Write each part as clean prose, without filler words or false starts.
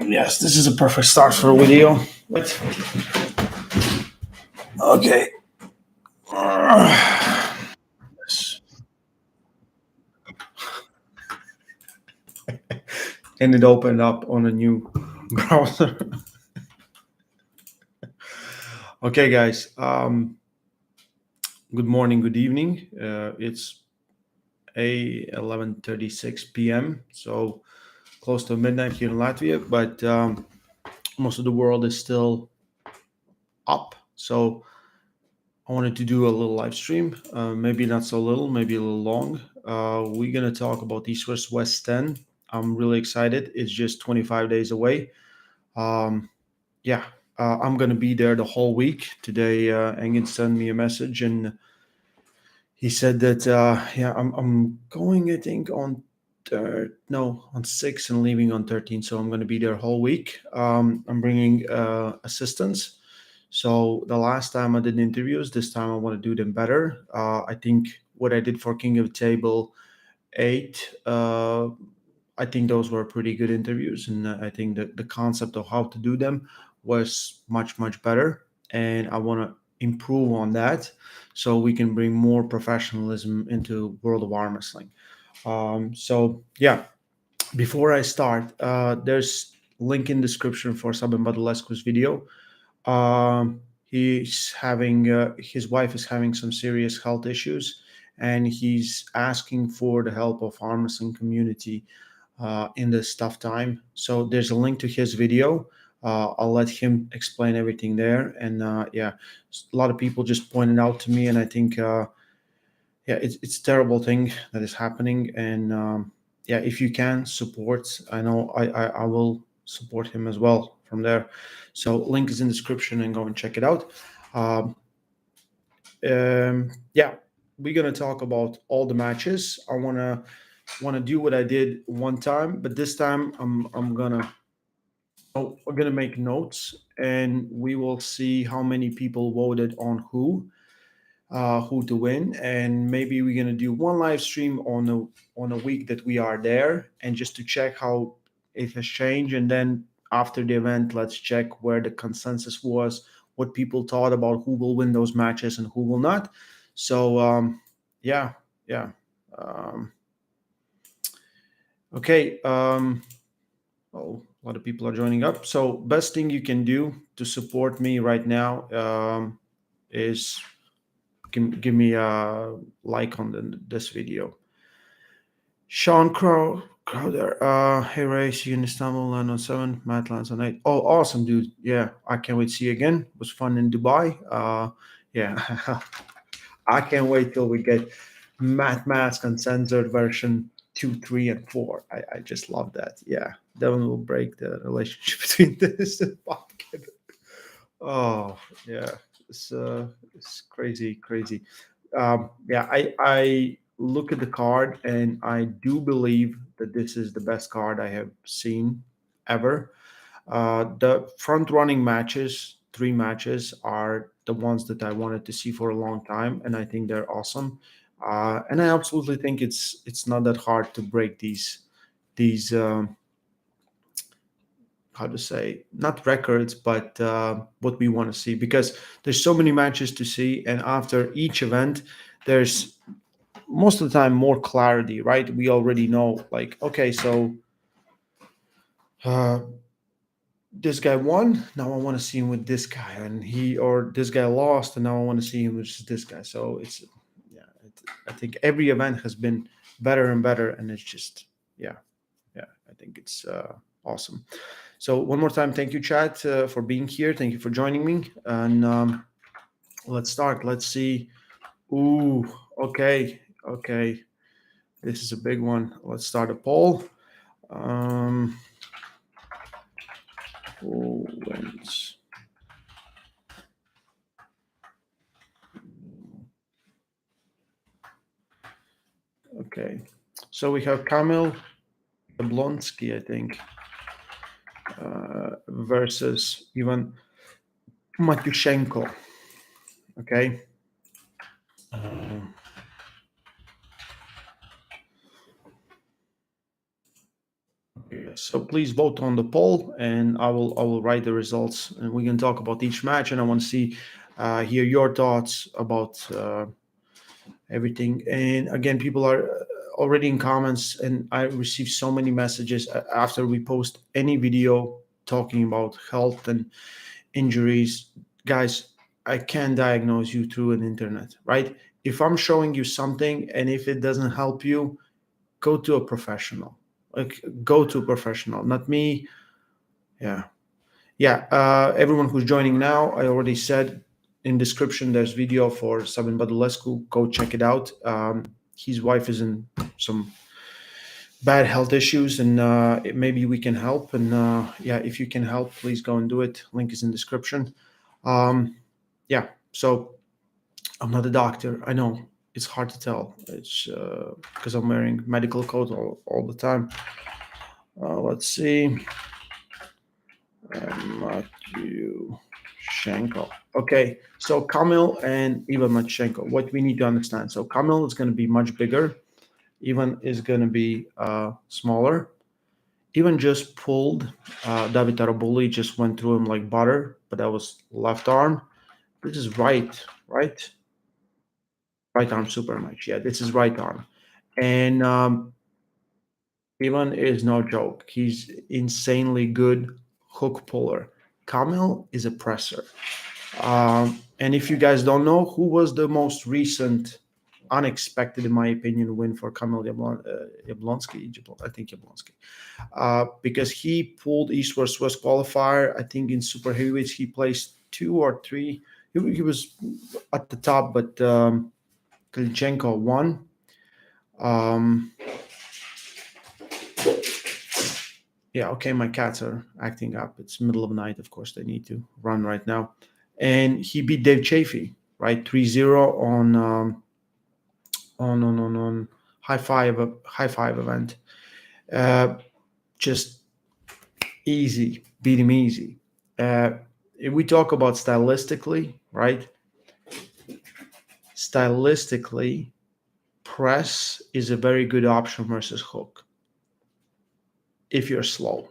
Yes, this is a perfect start for a video. But okay. And it opened up on a new browser. Okay, guys. Good morning, good evening. It's 11:36 p.m. So close to midnight here in Latvia, but most of the world is still up. So I wanted to do a little live stream, maybe not so little, maybe a little long. We're going to talk about East vs. West 10. I'm really excited. It's just 25 days away. Yeah, I'm going to be there the whole week. Today, Engin sent me a message and he said that, I'm going, I think, on on 6 and leaving on 13. So I'm going to be there whole week. I'm bringing assistants. So the last time I did interviews, this time I want to do them better. I think what I did for King of Table 8, I think those were pretty good interviews. And I think that the concept of how to do them was much, much better. And I want to improve on that so we can bring more professionalism into World of Arm Wrestling. Before I start, there's link in description for Sabin Badulescu's video. He's having his wife is having some serious health issues, and he's asking for the help of arm wrestling community in this tough time. So there's a link to his video. I'll let him explain everything there. And a lot of people just pointed out to me, and I think it's a terrible thing that is happening. And if you can support, I know I will support him as well from there. So link is in the description and go and check it out. We're gonna talk about all the matches. I wanna do what I did one time, but this time I'm gonna make notes and we will see how many people voted on who to win, and maybe we're gonna do one live stream on a week that we are there, and just to check how it has changed, and then after the event, let's check where the consensus was, what people thought about who will win those matches and who will not. So yeah, yeah. Um, okay. Oh, a lot of people are joining up. So best thing you can do to support me right now is give me a like on this video. Sean Crowder, hey Ray, see you in Istanbul, land on 7, Matt lands on 8. Oh, awesome, dude. Yeah, I can't wait to see you again. It was fun in Dubai. Yeah, I can't wait till we get Matt Mask Uncensored version 2, 3, and 4. I just love that. Yeah, Devon will break the relationship between this and Pumpkin. Oh, yeah, it's crazy, crazy. I look at the card and I do believe that this is the best card I have seen ever. The front running matches, 3 matches, are the ones that I wanted to see for a long time, and I think they're awesome. And I absolutely think it's not that hard to break these how to say, not records, but what we want to see, because there's so many matches to see, and after each event there's most of the time more clarity, right? We already know, like, okay, so uh, this guy won, now I want to see him with this guy, and this guy lost, and now I want to see him with this guy. So it's I think every event has been better and better, and it's just I think it's awesome. So one more time, thank you, chat, for being here. Thank you for joining me. And let's start. Let's see. Ooh, okay. This is a big one. Let's start a poll. Who wins? Okay. So we have Kamil Jablonski, I think, versus Ivan Matyushenko. Okay. Okay, So please vote on the poll, and I will write the results, and we can talk about each match. And I want to hear your thoughts about everything. And again, people are already in comments, and I receive so many messages after we post any video talking about health and injuries. Guys, I can't diagnose you through an internet, right? If I'm showing you something and if it doesn't help you, go to a professional. Like, go to a professional, not me. Yeah. Yeah. Everyone who's joining now, I already said in description there's video for Sabin Badulescu. Go check it out. His wife is in some bad health issues, and maybe we can help. And yeah, if you can help, please go and do it. Link is in description. Yeah. So I'm not a doctor. I know it's hard to tell. It's because I'm wearing medical coat all the time. Let's see. Matyushenko. Okay, so Kamil and Ivan Matyushenko. What we need to understand. So Kamil is going to be much bigger. Ivan is going to be smaller. Ivan just pulled David Arabuli, just went through him like butter, but that was left arm. This is right arm super match. Yeah, this is right arm. And Ivan is no joke. He's insanely good hook puller. Kamil is a presser. And if you guys don't know, who was the most recent, unexpected, in my opinion, win for Kamil Jablonski? I think Jablonski. Because he pulled East vs West qualifier. I think in super heavyweights he placed 2 or 3. He was at the top, but Klinchenko won. Yeah, okay, my cats are acting up. It's middle of the night. Of course, they need to run right now. And he beat Dave Chafee, right? 3-0 on high five event. Just easy, beat him easy. If we talk about stylistically, right? Stylistically, press is a very good option versus hook. If you're slow.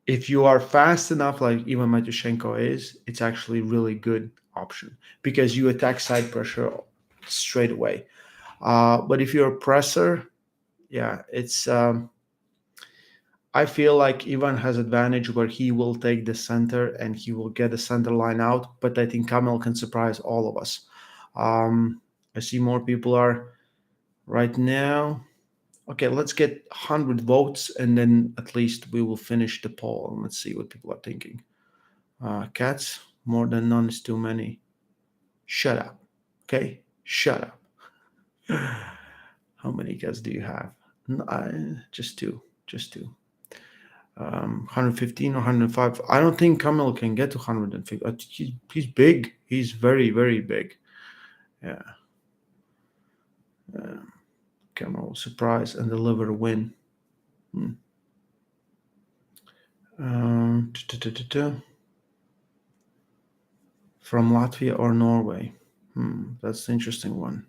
If you are fast enough, like Ivan Matyushenko is, it's actually a really good option because you attack side pressure straight away. But if you're a presser, yeah, it's. I feel like Ivan has advantage where he will take the center and he will get the center line out. But I think Kamil can surprise all of us. I see more people are right now. Okay, let's get 100 votes, and then at least we will finish the poll. And let's see what people are thinking. Cats, more than none is too many. Shut up. Okay? Shut up. How many cats do you have? Just two. 115 or 105. I don't think Kamil can get to 150. He's big. He's very, very big. Yeah. Kamal will surprise and deliver a win. From Latvia or Norway? That's an interesting one.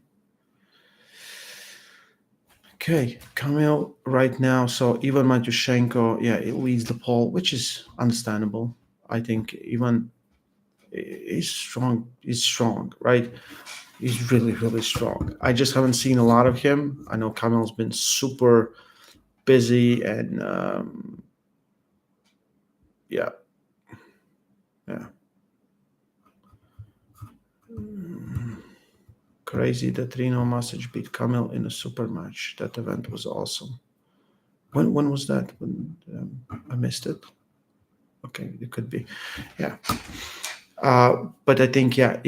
Okay, Kamil right now. So Ivan Matyushenko, yeah, it leads the poll, which is understandable. I think Ivan is strong. He's strong, right? He's really, really strong. I just haven't seen a lot of him. I know Kamil's been super busy, and yeah. Crazy that Tino Masic beat Kamil in a super match. That event was awesome. When was that? When I missed it. Okay, it could be. Yeah. But I think, yeah,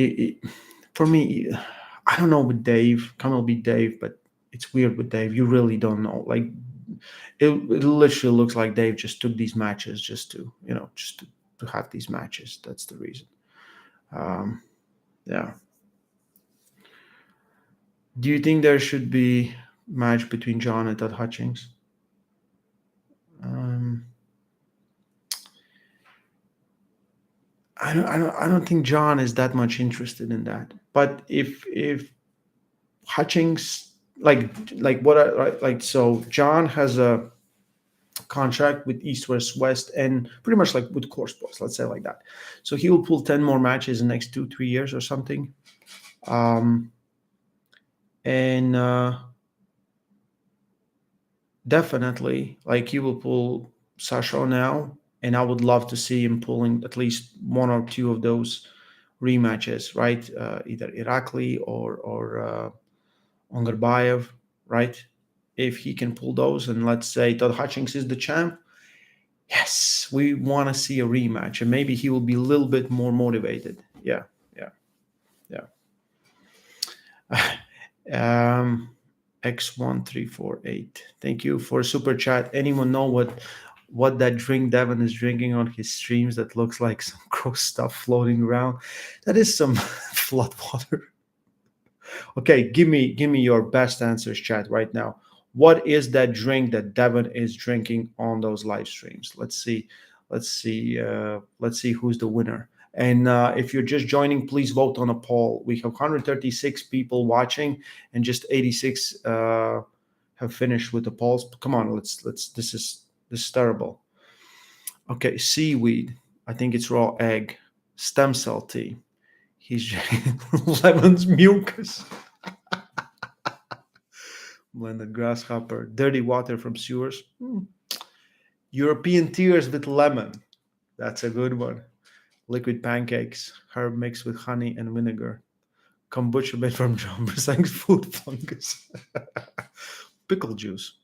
for me, I don't know with Dave. Kamil beat Dave, but it's weird with Dave. You really don't know. Like, it literally looks like Dave just took these matches just to have these matches. That's the reason. Yeah. Do you think there should be match between John and Todd Hutchings? I don't think John is that much interested in that. But if Hutchings, like what I like, so John has a contract with East vs West, and pretty much like with Core Sports, let's say like that. So he will pull 10 more matches in the next 2-3 years or something. And definitely, like, he will pull Sasha now, and I would love to see him pulling at least one or two of those rematches, right? Either Irakli or Ongarbayev, right? If he can pull those, and let's say Todd Hutchings is the champ, yes, we want to see a rematch, and maybe he will be a little bit more motivated. Yeah, yeah, yeah. X1348. Thank you for super chat. Anyone know what that drink Devon is drinking on his streams that looks like some gross stuff floating around? That is some flood water. Okay, give me your best answers, chat, right now. What is that drink that Devon is drinking on those live streams? Let's see. Let's see who's the winner. And if you're just joining, please vote on a poll. We have 136 people watching, and just 86 have finished with the polls. Come on, let's. This is terrible. Okay, seaweed. I think it's raw egg. Stem cell tea. He's drinking lemon's mucus. Blended grasshopper. Dirty water from sewers. European tears with lemon. That's a good one. Liquid pancakes, herb mixed with honey and vinegar. Kombucha made from John Brusang's food fungus. Pickle juice.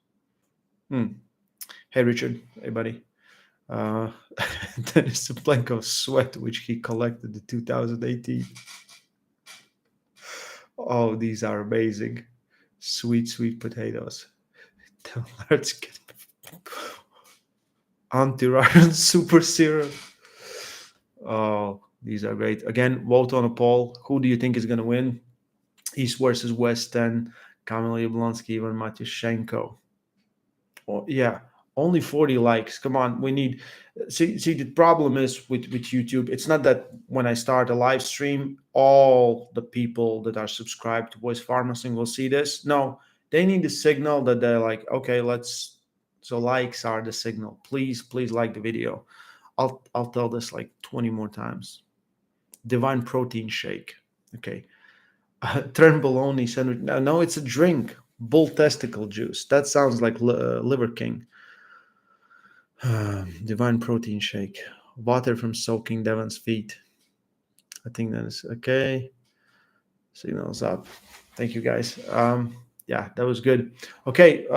Hey, Richard. Hey, buddy. Denis Plenko's sweat, which he collected in 2018. Oh, these are amazing. Sweet potatoes. Let's get anti-iron super serum. Oh, these are great. Again, vote on a poll. Who do you think is going to win? East versus West 10. Kamal Yablonsky, even Matyushenko. Oh, yeah, only 40 likes. Come on, we need. See, the problem is with YouTube. It's not that when I start a live stream, all the people that are subscribed to Voice of Armwrestling will see this. No, they need the signal that they're like, okay, let's. So likes are the signal. Please like the video. I'll tell this like 20 more times. Divine protein shake. Okay. Trenbolone sandwich. No, it's a drink. Bull testicle juice. That sounds like Liver King. Divine protein shake. Water from soaking Devon's feet. I think that is okay. Signals up. Thank you, guys. Yeah, that was good. Okay,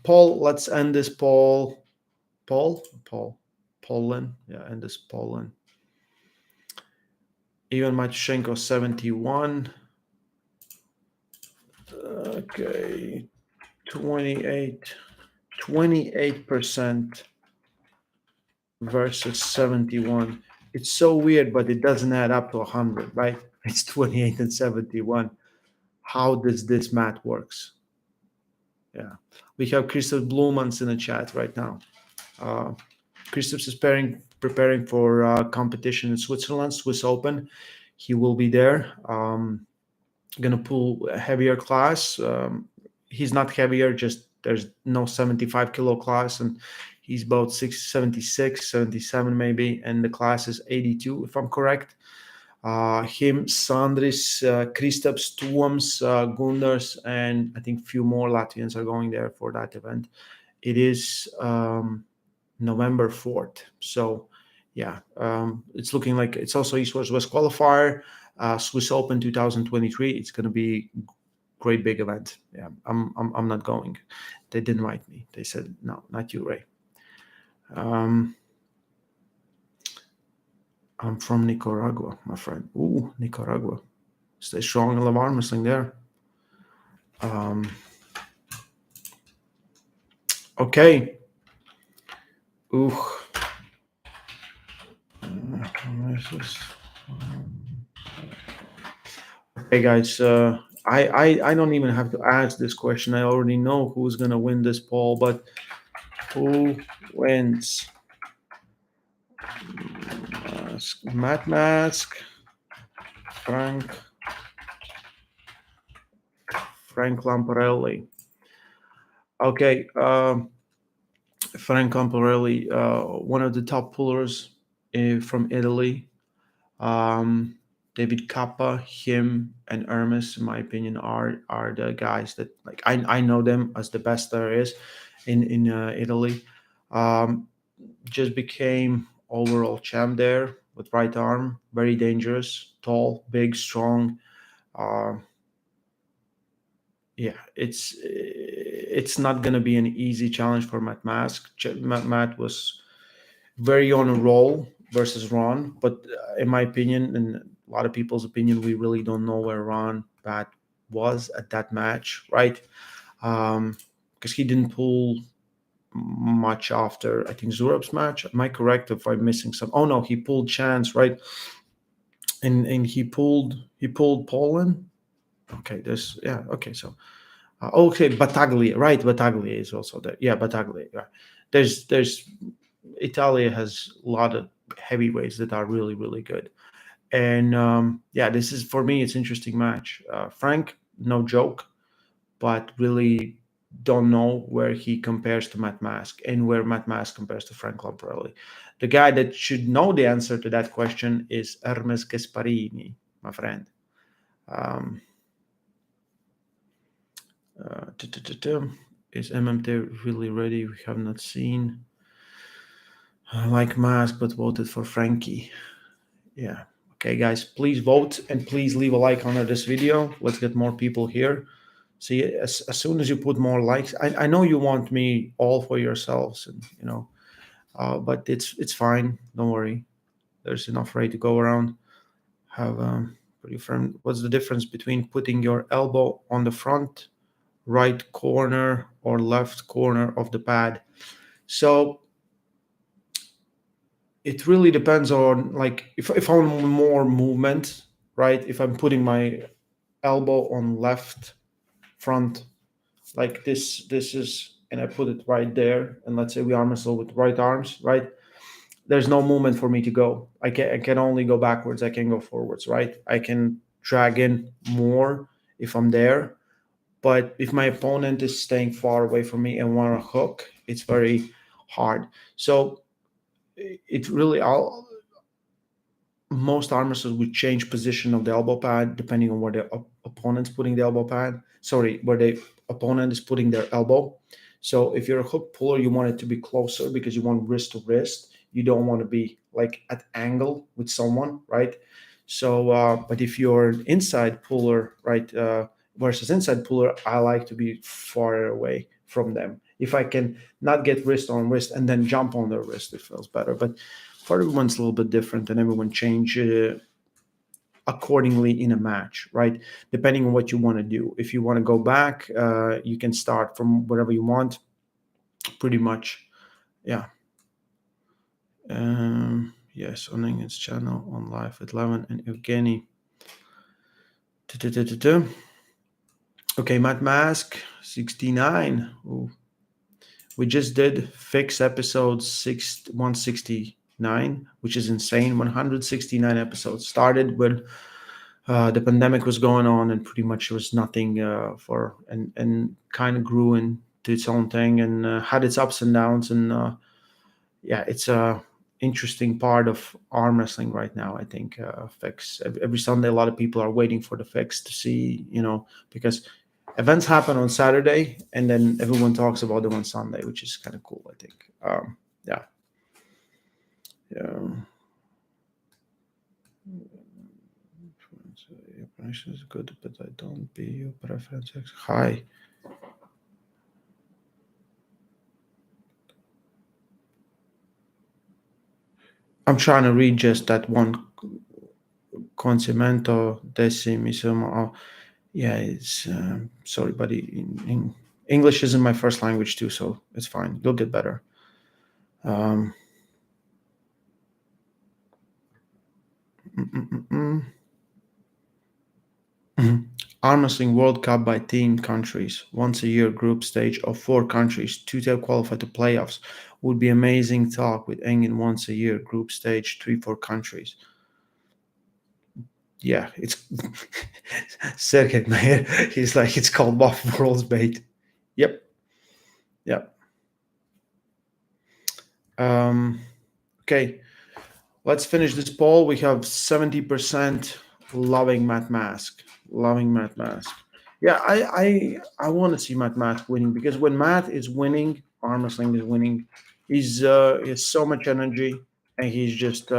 Paul, let's end this poll. Poland. Yeah, end this Poland. Even Matyushenko 71. Okay, 28% versus 71. It's so weird, but it doesn't add up to 100, right? It's 28 and 71. How does this math works? Yeah, we have Christoph Blumans in the chat right now. Christoph is preparing for competition in Switzerland, Swiss Open. He will be there. Gonna pull a heavier class. He's not heavier, just there's no 75 kilo class, and he's about 76, 77 maybe, and the class is 82 if I'm correct. Him, Sandris, Kristaps, Tuoms, Gundars, and I think a few more Latvians are going there for that event. It is November 4th. So yeah, it's looking like it's also East West qualifier. Swiss Open 2023. It's going to be great big event. Yeah, I'm not going. They didn't invite me. They said no, not you, Ray. I'm from Nicaragua, my friend. Ooh, Nicaragua. Stay strong in Lamparelli there. Okay. Ooh. Okay, guys. I don't even have to ask this question. I already know who's gonna win this poll, but who wins? Matt Mask, Frank Lamparelli. Okay. Frank Lamparelli, one of the top pullers from Italy. Um, David Kappa, him, and Hermes, in my opinion, are the guys that, like, I know them as the best there is in Italy. Um, just became overall champ there with right arm, very dangerous, tall, big, strong. Uh, yeah, it's not gonna be an easy challenge for Matt Mask. Matt was very on a roll versus Ron, but in my opinion, and a lot of people's opinion, we really don't know where Ron Bat was at that match, right? Because he didn't pull much after, I think, Zourab's match. Am I correct if I'm missing some? Oh no, he pulled Chance, right? And he pulled Poland. Okay, this yeah. Okay, so okay, Battaglia, right? Battaglia is also there. Yeah, Battaglia. Yeah. There's Italia has a lot of heavyweights that are really really good, and yeah, this is for me. It's interesting match. Frank, no joke, but really don't know where he compares to Matt Mask and where Matt Mask compares to Frank Lamparelli. The guy that should know the answer to that question is Hermes Gasparini, my friend. Um, is MMT really ready? We have not seen. Like Mask, but voted for Frankie. Yeah. Okay, guys, please vote and please leave a like under this video. Let's get more people here. See, as soon as you put more likes, I know you want me all for yourselves, and but it's fine. Don't worry. There's enough rate to go around. Have pretty firm. What's the difference between putting your elbow on the front right corner or left corner of the pad? So it really depends on, like, if I want more movement, right? If I'm putting my elbow on left front like this is, and I put it right there, and let's say we arm wrestle with right arms, right? There's no movement for me to go. I can only go backwards. I can go forwards, right? I can drag in more if I'm there, but if my opponent is staying far away from me and want to hook, it's very hard. So it really all most arm wrestlers would change position of the elbow pad depending on where the opponent's putting the elbow pad. Sorry, where the opponent is putting their elbow. So if you're a hook puller, you want it to be closer because you want wrist to wrist. You don't want to be like at angle with someone, right? So, but if you're an inside puller, right, versus inside puller, I like to be far away from them. If I can not get wrist on wrist and then jump on their wrist, it feels better. But for everyone's a little bit different, and everyone change accordingly in a match, right? Depending on what you want to do. If you want to go back, you can start from wherever you want, pretty much. Yeah. Yes, on Engin's channel on live at 11 and Evgeny. Okay, Matt Mask 69. Ooh. We just did fix episode 169, which is insane. 169 episodes. Started when the pandemic was going on, and pretty much there was nothing and kind of grew into its own thing, and had its ups and downs. And yeah, it's a interesting part of arm wrestling right now. I think fix every Sunday. A lot of people are waiting for the fix to see, because events happen on Saturday, and then everyone talks about them on Sunday, which is kind of cool, I think. Yeah. Yeah. Your connection is good, but I don't be your preference. Hi. I'm trying to read just that one. Consimento decimisimo. Yeah, it's sorry, buddy. English isn't my first language too, so it's fine. You'll get better. Um, Arm Wrestling World Cup by team countries. Once a year group stage of 4 countries. 2 to qualify to playoffs. Would be amazing talk with Engin once a year group stage 3-4 countries. Yeah, it's Sergey Mayer. He's like, it's called Buff World's Bait. Yep. Yep. Um, okay, let's finish this poll. We have 70% loving Matt Mask. Loving Matt Mask. Yeah, I want to see Matt Mask winning because when Matt is winning, arm wrestling is winning. He has so much energy, and he's just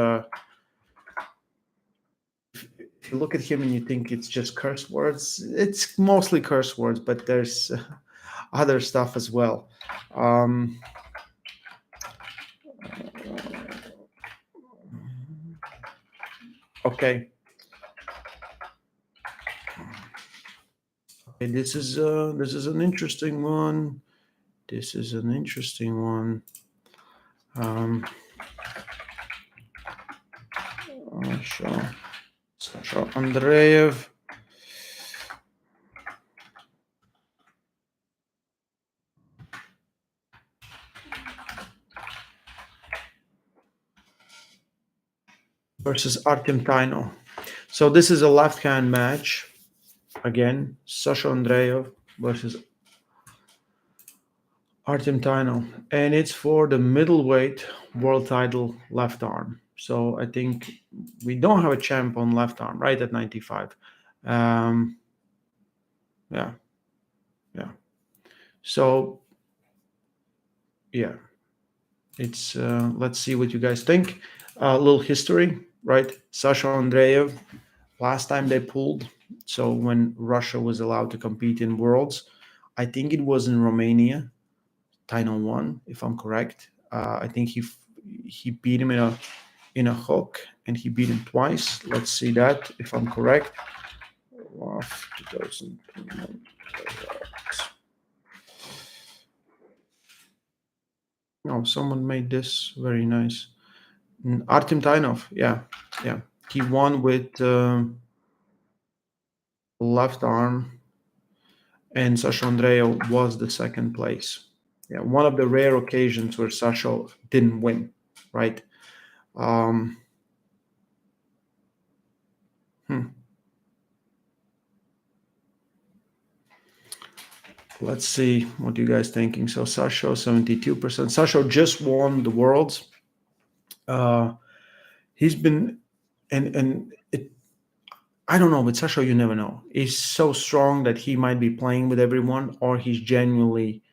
if you look at him and you think it's just curse words, it's mostly curse words, but there's other stuff as well. Um, okay. Okay, this is an interesting one. This is an interesting one. Um, Sasha Andreev versus Artem Tino. So this is a left hand match. Again, Sasha Andreev versus Artem Tino, and it's for the middleweight world title left arm. So I think we don't have a champ on left arm, right at 95. Um, yeah, yeah. So yeah, it's let's see what you guys think. A little history, right? Sasha Andreev. Last time they pulled, so when Russia was allowed to compete in Worlds, I think it was in Romania. Tino won, if I'm correct. I think he beat him in a hook, and he beat him twice. Let's see that if I'm correct. 2021. No, someone made this very nice. Artem Tainov, yeah, yeah. He won with left arm, and Sasha Andreev was the second place. Yeah, one of the rare occasions where Sasha didn't win, right? Um, hmm. Let's see what you guys thinking. So Sasha, 72%. Sasha just won the Worlds. Uh, he's been, and it, I don't know, with Sasha, you never know. He's so strong that he might be playing with everyone, or he's genuinely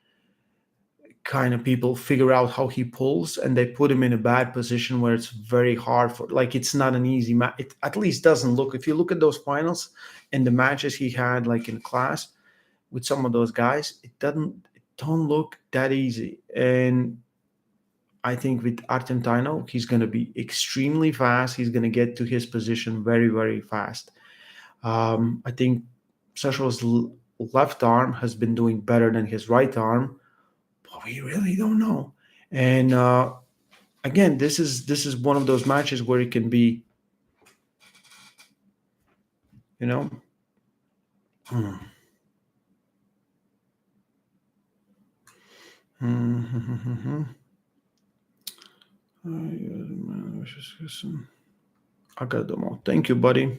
kind of people figure out how he pulls and they put him in a bad position where it's very hard for, like, it's not an easy match. It at least doesn't look, if you look at those finals and the matches he had, like in class with some of those guys, it don't look that easy. And I think with Artem Tino, he's going to be extremely fast. He's going to get to his position very, very fast. I think Sasha's left arm has been doing better than his right arm, but we really don't know. And again, this is one of those matches where it can be, you know. Hmm. I got them all. Thank you, buddy.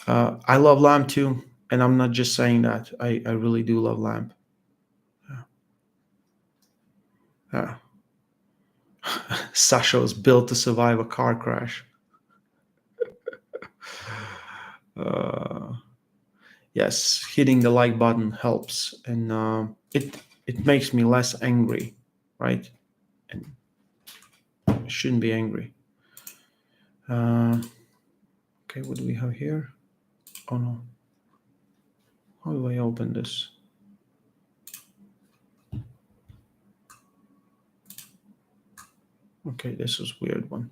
I love Lamp too, and I'm not just saying that. I really do love Lamp. Yeah. Sasha was built to survive a car crash. Uh, yes, hitting the like button helps, and it makes me less angry, right? And I shouldn't be angry. Okay, what do we have here? Oh no. How do I open this? Okay, this is a weird one.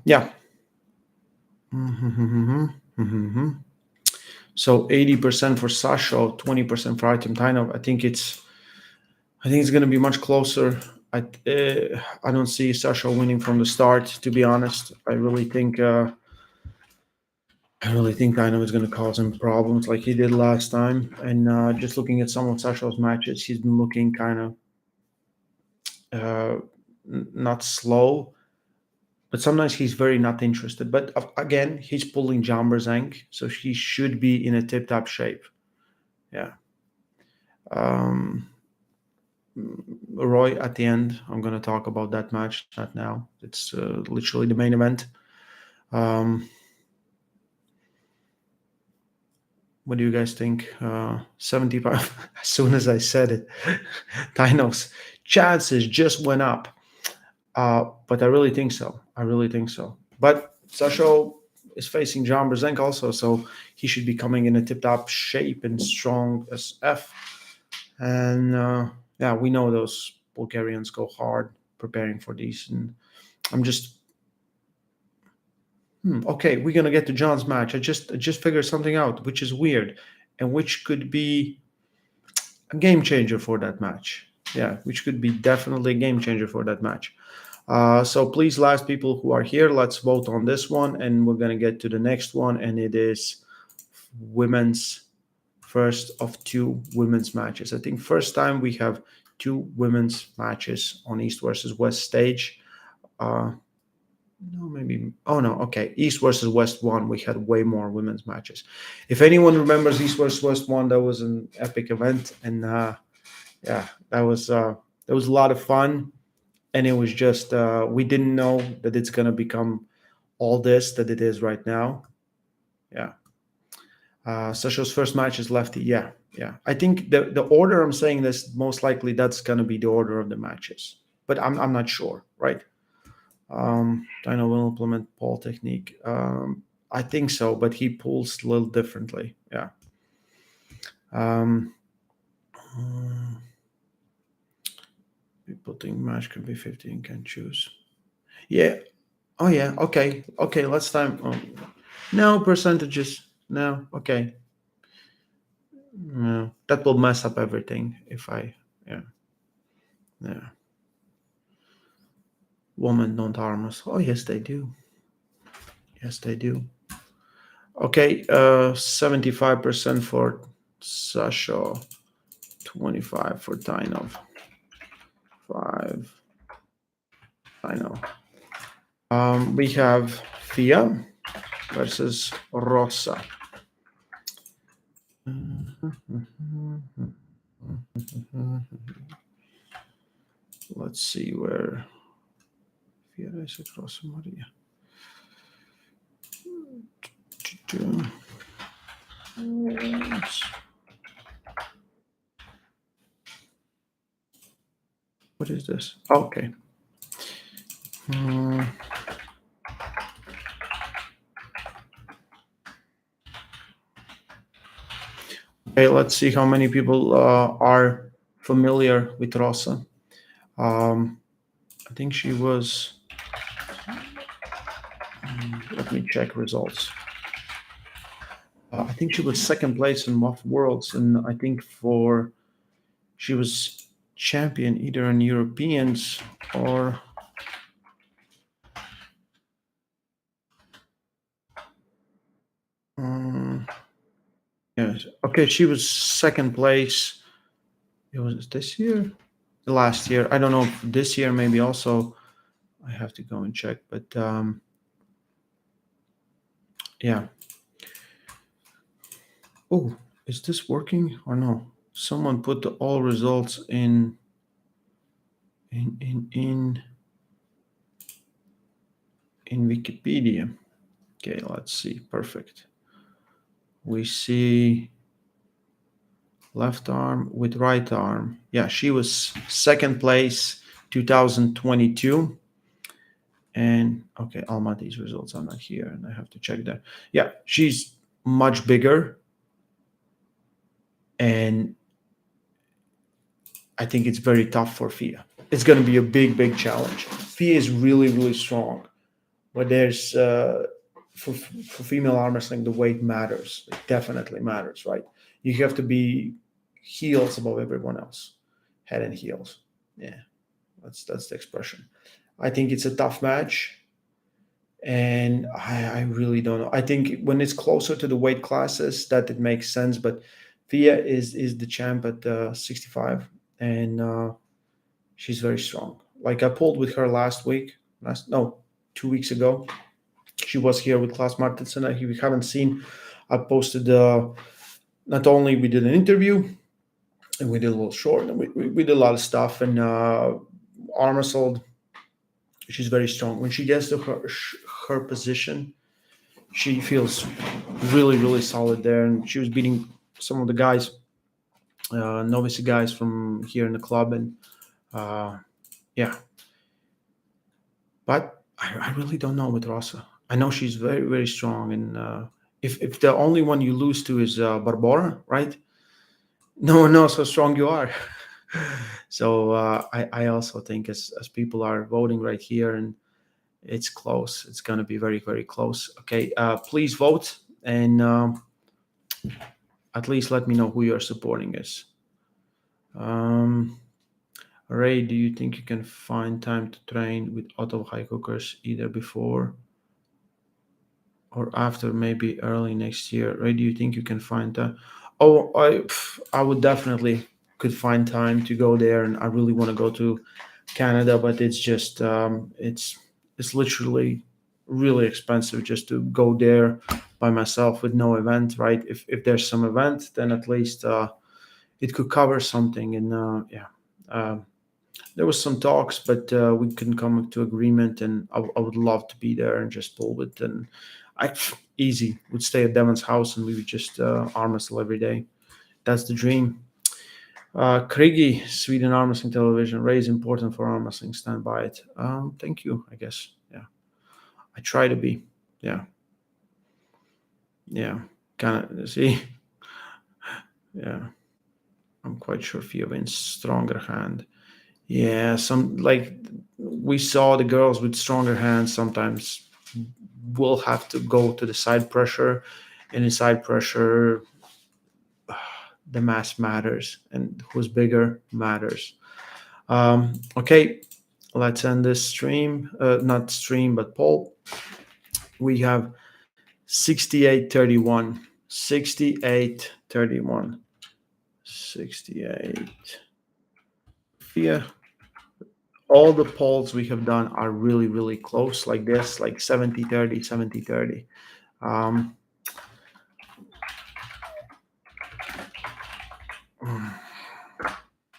Yeah. So 80% for Sasha, 20% for Artem Tainov. I think it's going to be much closer. I don't see Sasha winning from the start. To be honest, I really think Tainov is going to cause him problems like he did last time. And just looking at some of Sasha's matches, he's been looking kind of not slow, but sometimes he's very not interested. But again, he's pulling Jamberzank, so he should be in a tip-top shape. Yeah. Um, Roy at the end. I'm going to talk about that match, not now. It's literally the main event. Um, what do you guys think? 75. As soon as I said it, Tino's chances just went up. But I really think so. I really think so. But Sasha is facing John Brzenk also, so he should be coming in a tip-top shape and strong as F. And yeah, we know those Bulgarians go hard preparing for these. And I'm just okay. We're gonna get to John's match. I just figured something out, which is weird, and which could be a game changer for that match. Yeah, which could be definitely a game changer for that match. So please, last people who are here, let's vote on this one, and we're gonna get to the next one, and it is women's first of two women's matches. I think first time we have two women's matches on East versus West stage. No, maybe. Oh no, okay. East versus West one. We had way more women's matches. If anyone remembers East versus West one, that was an epic event, and yeah, that was a lot of fun. And it was just we didn't know that it's gonna become all this that it is right now. Yeah. Sasha's first match is lefty. Yeah, yeah. I think the order I'm saying this most likely that's gonna be the order of the matches, but I'm not sure, right? Dino will implement Paul technique. I think so, but he pulls a little differently. Yeah. Um, People think match can be 15, can choose. Yeah. Oh yeah. Okay. Okay. Let's time. No percentages. No. Okay. No, that will mess up everything if I. Yeah. Yeah. Women don't harm us. Oh yes, they do. Yes, they do. Okay. 75% for Sasha. 25 for Tynov. 5. I know. We have Fia versus Rosa. Let's see where Fia is across Maria. What is this? Okay. Okay, let's see how many people are familiar with Rosa. I think she was. Let me check results. I think she was second place in WAF Worlds, and I think she was champion either in Europeans or. Yes. Okay, she was second place. It was this year, last year. I don't know if this year maybe also. I have to go and check, but yeah. Oh, is this working or no? Someone put the all results in Wikipedia. Okay, let's see. Perfect. We see left arm with right arm. Yeah, she was second place 2022. And okay, Almaty's results are not here, and I have to check that. Yeah, she's much bigger. And I think it's very tough for Fia. It's going to be a big, big challenge. Fia is really, really strong. But there's for female arm wrestling, the weight matters. It definitely matters, right? You have to be heels above everyone else, head and heels. Yeah, that's the expression. I think it's a tough match, and I really don't know. I think when it's closer to the weight classes, that it makes sense. But Fia is the champ at 65, and she's very strong. Like I pulled with her last week. 2 weeks ago. She was here with Klaus Martinson. If you haven't seen, I posted not only we did an interview, and we did a little short, and we did a lot of stuff. And arm wrestled. She's very strong. When she gets to her position, she feels really, really solid there. And she was beating some of the guys, novice guys from here in the club. And uh, yeah, but I really don't know with Rosa. I know she's very, very strong. And if the only one you lose to is Barbara, right? No one knows how strong you are. So I also think as people are voting right here, and it's close. It's going to be very, very close. Okay, please vote, and at least let me know who you're supporting is. Ray, do you think you can find time to train with auto high cookers either before or after, maybe early next year? Ray, do you think you can find time? Oh, I would definitely could find time to go there, and I really want to go to Canada, but it's just it's literally really expensive just to go there by myself with no event, right? If there's some event, then at least it could cover something. And yeah, there was some talks, but we couldn't come to agreement. And I would love to be there and just pull it. And I easy would stay at Devon's house, and we would just arm wrestle every day. That's the dream. Krigi, Sweden Arm Wrestling Television. Ray is important for arm wrestling. Stand by it. Thank you, I guess. Yeah. I try to be. Yeah. Yeah. Kind of, see? Yeah. I'm quite sure Fiovin's stronger hand. Yeah. Some, like, we saw the girls with stronger hands sometimes will have to go to the side pressure. And in side pressure, the mass matters, and who's bigger matters. Okay, let's end this stream. Not stream, but poll. We have 68-31. 68-31. 68. Yeah. All the polls we have done are really, really close, like this, like 70-30, 70-30.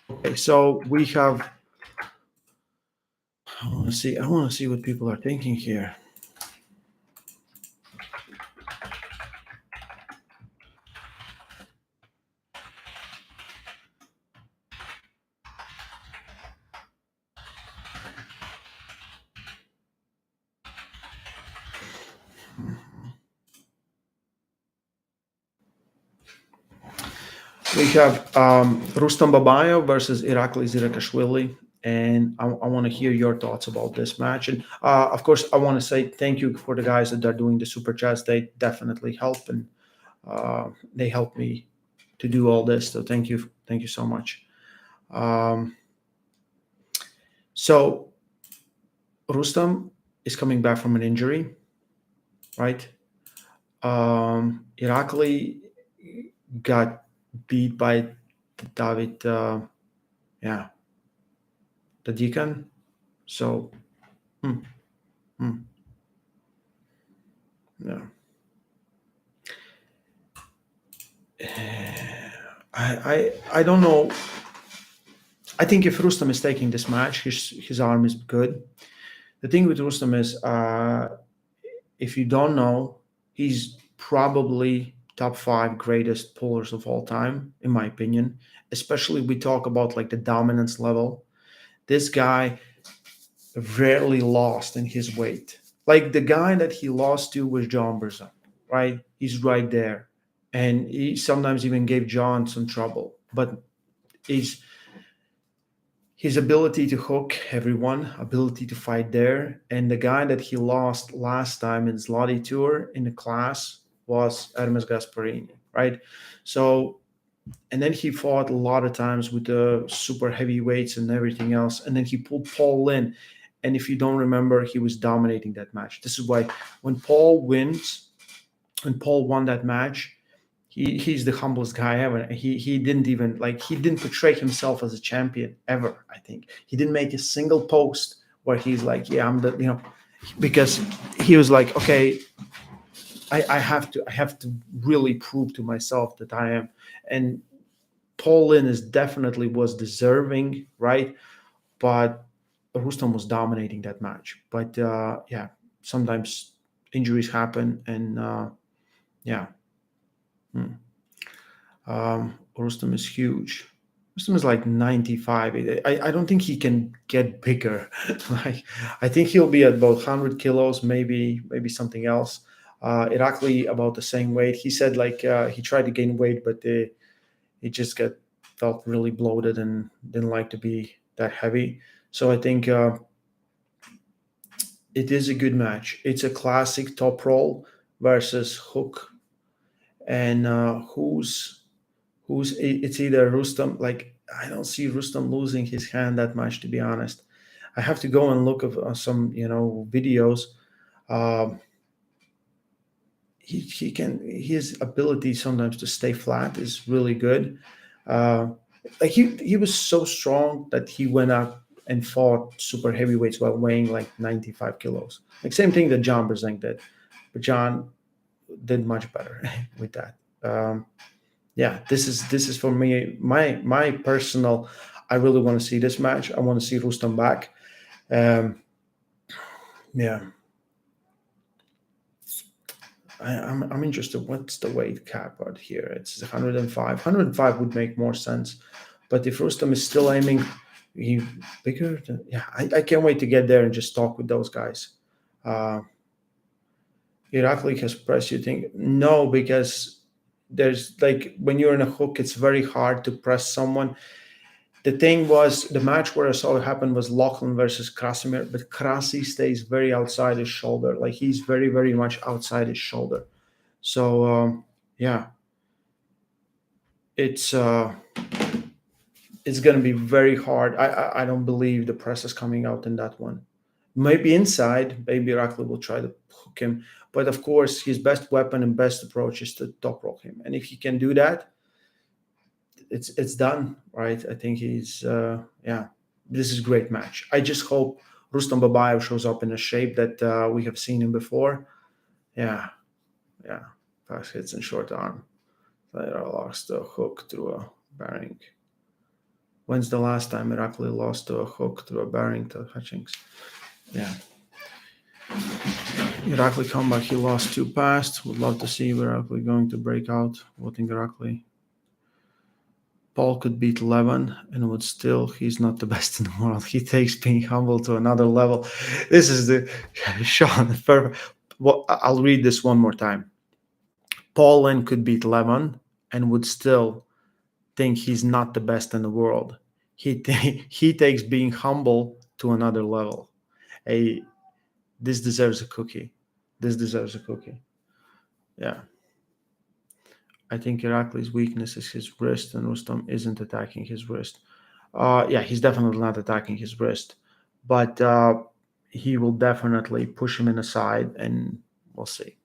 Okay, so we have. I want to see what people are thinking here. We have Rustam Babayev versus Irakli Zirakashvili, and I want to hear your thoughts about this match. And of course, I want to say thank you for the guys that are doing the super chats. They definitely help, and they help me to do all this. So thank you so much. So Rustam is coming back from an injury, right? Irakli got beat by David, the deacon. So, yeah. I don't know. I think if Rustam is taking this match, his arm is good. The thing with Rustam is, if you don't know, he's probably top 5 greatest pullers of all time, in my opinion. Especially we talk about like the dominance level. This guy rarely lost in his weight. Like the guy that he lost to was John Berzon, right? He's right there. And he sometimes even gave John some trouble. But his ability to hook everyone, ability to fight there, and the guy that he lost last time in Zloty Tour in the class was Hermes Gasparini, right? So, and then he fought a lot of times with the super heavyweights and everything else, and then he pulled Paul in. And if you don't remember, he was dominating that match. This is why when Paul won that match, he's the humblest guy ever. He didn't even he didn't portray himself as a champion ever. I think he didn't make a single post where he's like, yeah, I'm the because he was like, okay, I have to really prove to myself that I am. And Paul Lynn is definitely was deserving, right? But Rustam was dominating that match. But yeah, sometimes injuries happen, and yeah, hmm. Rustam is huge. Rustam is like 95. I don't think he can get bigger. Like I think he'll be at about 100 kilos, maybe something else. Irakli about the same weight. He said like he tried to gain weight, but he just got felt really bloated and didn't like to be that heavy. So I think it is a good match. It's a classic top roll versus hook, and it's either Rustam. Like I don't see Rustam losing his hand that much, to be honest. I have to go and look at some videos. Um, he can his ability sometimes to stay flat is really good. Uh, like he was so strong that he went out and fought super heavyweights while weighing like 95 kilos. Like same thing that John Brzenk did, but John did much better with that. Yeah, this is for me my personal. I really want to see this match. I want to see Rustam back. Um, yeah, I'm interested. What's the weight cap out here? It's 105. 105 would make more sense, but if Rustam is still aiming, he bigger. Yeah, I can't wait to get there and just talk with those guys. Uh, Irakli has press. You think no, because there's like when you're in a hook, it's very hard to press someone. The thing was, the match where I saw it happen was Lachlan versus Krasimir, but Krasi stays very outside his shoulder. Like he's very, very much outside his shoulder. So yeah, it's uh, it's going to be very hard. I don't believe the press is coming out in that one. Maybe inside, maybe Irakli will try to hook him. But of course, his best weapon and best approach is to top roll him. And if he can do that, it's done, right? I think yeah. This is a great match. I just hope Rustam Babayev shows up in a shape that we have seen him before. Yeah, yeah. Fast hits and short arm. Later lost a hook through a bearing. When's the last time Irakli lost to a hook through a bearing to Hutchings? Yeah. Irakli comeback, he lost two past. Would love to see Irakli going to break out. Voting Irakli. Paul could beat Levin and would still, he's not the best in the world. He takes being humble to another level. This is the Sean. Well, I'll read this one more time. Paul Lynn could beat Levin and would still think he's not the best in the world. He takes being humble to another level. A This deserves a cookie. This deserves a cookie. Yeah. I think Irakli's weakness is his wrist, and Rustam isn't attacking his wrist. Yeah, he's definitely not attacking his wrist, but he will definitely push him in the side, and we'll see.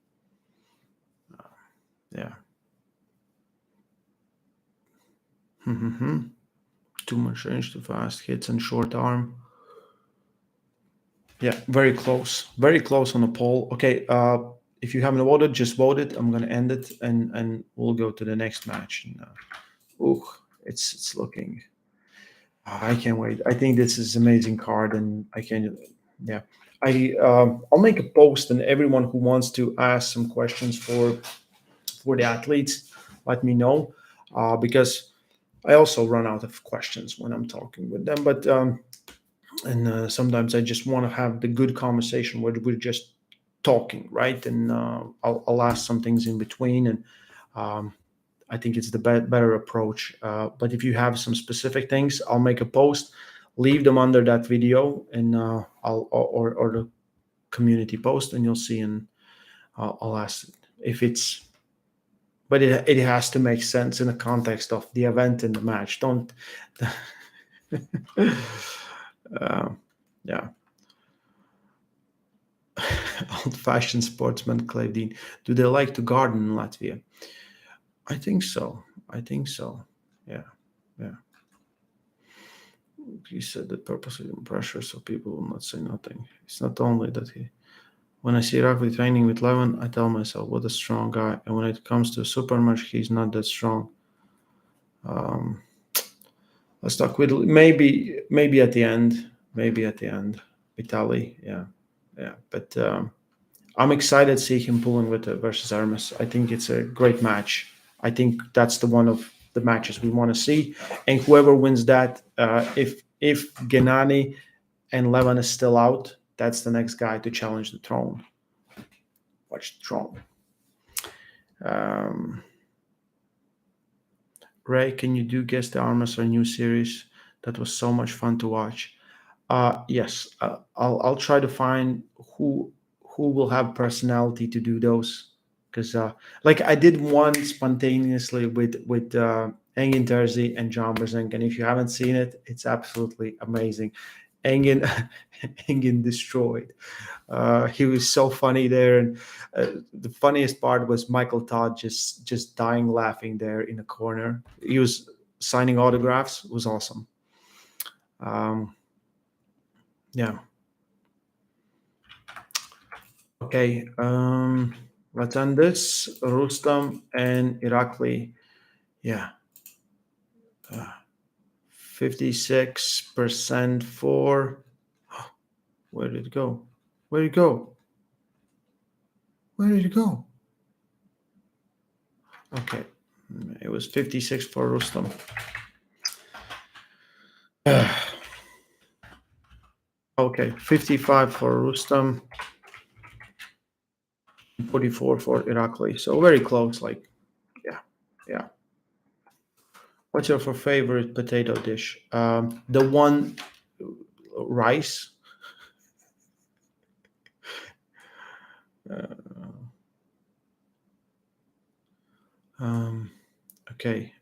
Yeah. Too much range, too fast hits and short arm. Yeah, very close on the poll. Okay, if you haven't voted, just vote it. I'm gonna end it, and we'll go to the next match. And, it's looking. I can't wait. I think this is amazing card, and I can, yeah. I'll make a post, and everyone who wants to ask some questions for the athletes, let me know, because I also run out of questions when I'm talking with them. But and sometimes I just want to have the good conversation where we're just talking, right? And I'll ask some things in between, and um, I think it's the better approach. But if you have some specific things, I'll make a post, leave them under that video, and or the community post, and you'll see, and I'll ask if it's. But it has to make sense in the context of the event and the match. Don't. Yeah. Old-fashioned sportsman, Claudine. Do they like to garden in Latvia? I think so. Yeah. Yeah. He said that purposely in pressure so people will not say nothing. It's not only that when I see Irakli training with Levin, I tell myself, what a strong guy. And when it comes to super match, he's not that strong. Um, let's talk with maybe at the end, maybe at the end, Vitali. Yeah, yeah. But I'm excited to see him pulling with versus Hermes. I think it's a great match. I think that's the one of the matches we want to see, and whoever wins that, if Gennady and Levin is still out, that's the next guy to challenge the throne. Watch the throne. Um, Ray, can you do guess the Armas or new series? That was so much fun to watch. Yes, I'll try to find who will have personality to do those because like I did one spontaneously with Engin Terzi and John Brzenk, and if you haven't seen it, it's absolutely amazing. Engin Engin destroyed. He was so funny there, and the funniest part was Michael Todd just dying laughing there in the corner. He was signing autographs. It was awesome. Um, yeah. Okay. Let's end this. Rustam and Irakli. Yeah. 56% for. Where did it go? Where did it go? Where did it go? Okay. It was 56 for Rustam. Okay. 55 for Rustam. 44 for Irakli. So very close. Like, yeah. Yeah. What's your favorite potato dish? The one rice. Uh, okay.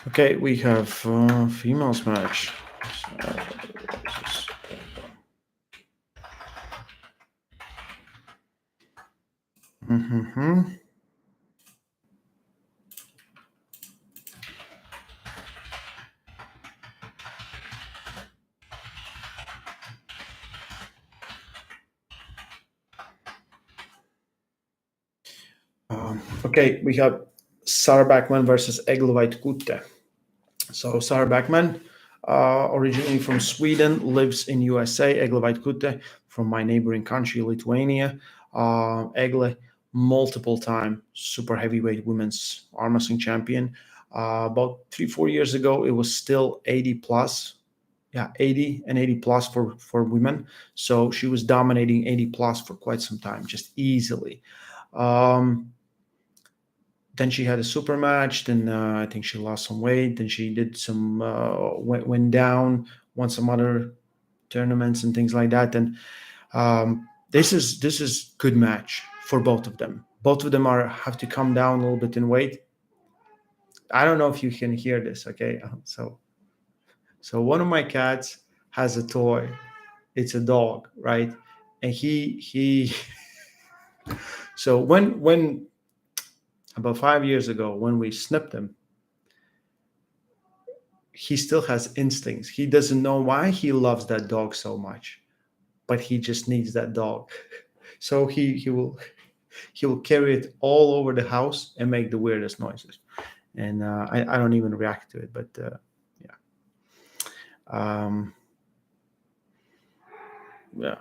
Okay, we have females match. Mm-hmm. Okay, we have Sarah Backman versus Eglovite Kutte. So Sarah Backman, originally from Sweden, lives in USA. Eglovite Kutte from my neighboring country, Lithuania. Egle, multiple time super heavyweight women's arm wrestling champion. About 3-4 years ago, it was still 80 plus. Yeah, 80 and 80 plus for women. So she was dominating 80 plus for quite some time, just easily. Um, then she had a super match. Then I think she lost some weight. Then she did some went down, won some other tournaments and things like that. And this is good match for both of them. Both of them are have to come down a little bit in weight. I don't know if you can hear this. Okay, so one of my cats has a toy. It's a dog, right? And he. So when about 5 years ago when we snipped him, he still has instincts. He doesn't know why he loves that dog so much, but he just needs that dog. So he will carry it all over the house and make the weirdest noises. And I don't even react to it, but yeah. Um, yeah.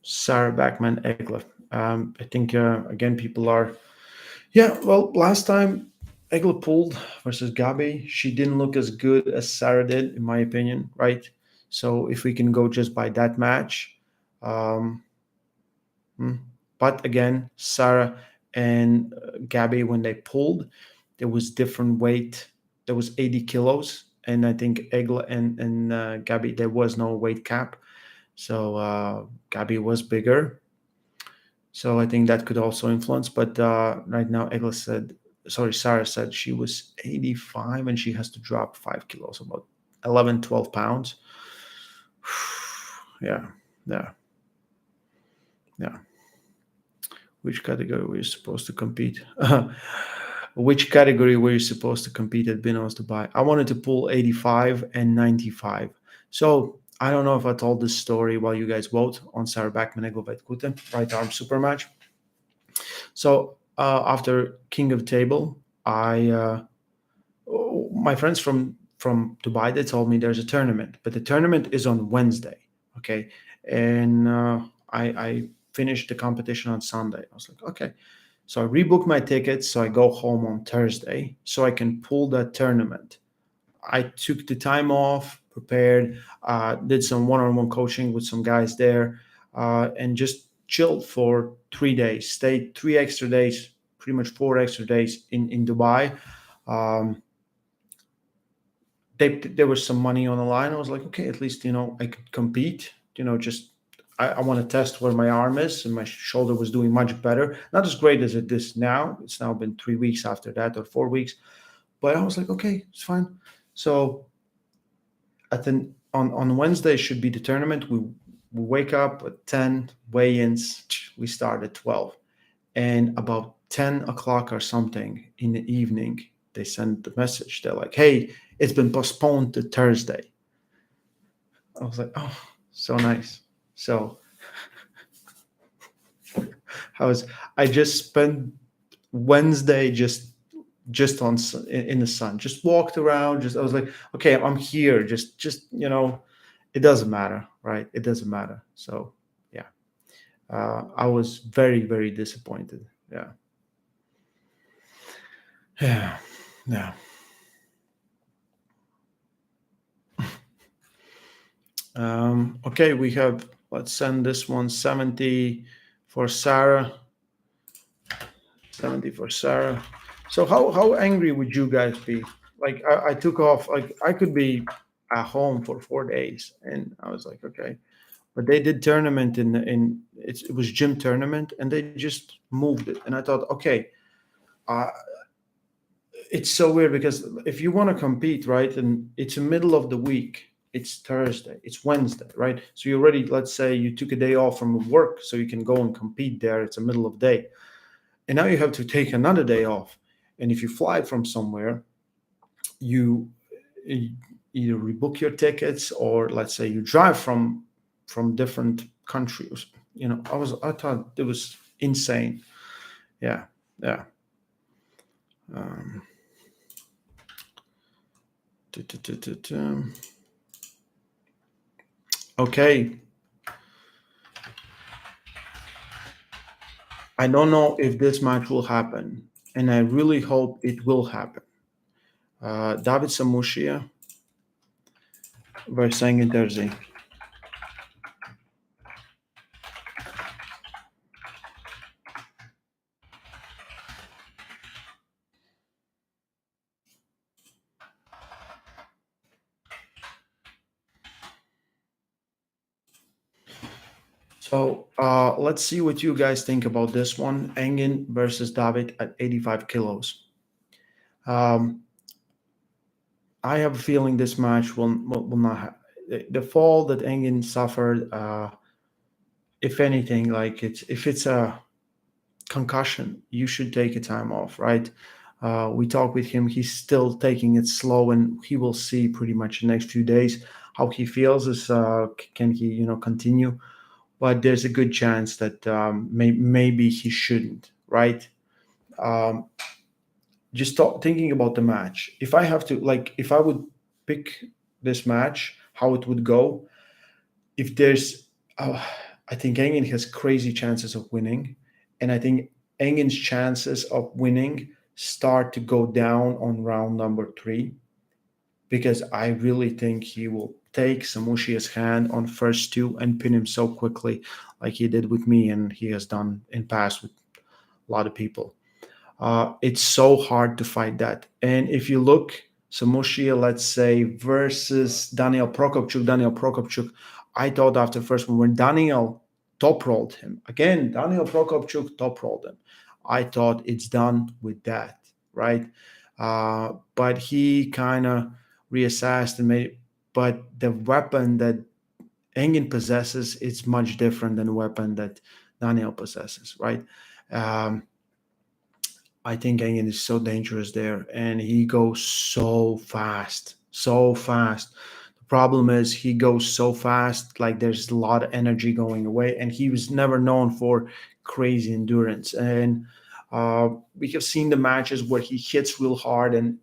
Sarah Backman Egler. I think again people are. Yeah, well, last time Egla pulled versus Gabi, she didn't look as good as Sarah did, in my opinion, right? So if we can go just by that match, um, hmm. But again, Sarah and Gabi, when they pulled, there was different weight. There was 80 kilos, and I think Egla and Gabi, there was no weight cap. So Gabi was bigger. So I think that could also influence. But right now, Sarah said she was 85 and she has to drop 5 kilos, about 11, 12 pounds. Yeah, yeah, yeah. Which category were you supposed to compete? Which category were you supposed to compete at Binos Dubai? I wanted to pull 85 and 95. So I don't know if I told this story while you guys vote on Sarah Backman Eglovite Kuten, right arm super match. So after King of Table, I my friends from Dubai, they told me there's a tournament, but the tournament is on Wednesday. Okay, and I finished the competition on Sunday. I was like, okay, so I rebooked my tickets, so I go home on Thursday, so I can pull that tournament. I took the time off, prepared, did some one-on-one coaching with some guys there, and just chilled for 3 days. Stayed 3 extra days, pretty much 4 extra days in Dubai. Um, there was some money on the line. I was like, okay, at least I could compete. Just I want to test where my arm is, and my shoulder was doing much better. Not as great as it is now. It's now been 3 weeks after that, or 4 weeks. But I was like, okay, it's fine. So at the on Wednesday should be the tournament. We wake up at 10, weigh-ins. We start at 12, and about 10 o'clock or something in the evening, they send the message. They're like, "Hey, it's been postponed to Thursday." I was like, "Oh, so nice." So I was I just spent Wednesday just in the sun, just walked around. Just I was like, okay, I'm here. Just it doesn't matter, right? It doesn't matter. So yeah, I was very very disappointed. Yeah, yeah, yeah. Okay, we have. Let's send this one 70 for Sarah. 70 for Sarah. So how angry would you guys be? Like I took off. Like I could be at home for 4 days, and I was like, okay. But they did tournament it was gym tournament, and they just moved it. And I thought, okay, uh, it's so weird because if you want to compete, right, and it's the middle of the week, it's Thursday, it's Wednesday, right? So you already, let's say you took a day off from work so you can go and compete there. It's the middle of the day, and now you have to take another day off. And if you fly from somewhere, you either rebook your tickets, or let's say you drive from different countries. I thought it was insane. Yeah, yeah. Um, tu- tu- tu- tu- tu. Okay, I don't know if this match will happen, and I really hope it will happen. David Samushia versus Engin. So let's see what you guys think about this one. Engin versus David at 85 kilos. Um, I have a feeling this match will not have the fall that Engin suffered. If anything, like if it's a concussion, you should take a time off, right? We talked with him. He's still taking it slow, and he will see pretty much the next few days how he feels. Is can he continue? But there's a good chance that maybe he shouldn't, right? Um, just thinking about the match. If I have to, like, if I would pick this match, how it would go, if there's, I think Engin has crazy chances of winning, and I think Engin's chances of winning start to go down on round number 3, because I really think he will take Samushia's hand on first 2 and pin him so quickly, like he did with me, and he has done in past with a lot of people. It's so hard to fight that. And if you look, Samushia, let's say, versus Daniel Prokopchuk, I thought after the first one, when Daniel top rolled him, again, Daniel Prokopchuk top rolled him, I thought it's done with that, right? But he kind of reassessed and made, but the weapon that Engin possesses is much different than the weapon that Daniel possesses, right? Um, I think Engin is so dangerous there, and he goes so fast, so fast. The problem is he goes so fast, like there's a lot of energy going away, and he was never known for crazy endurance. And We have seen the matches where he hits real hard, and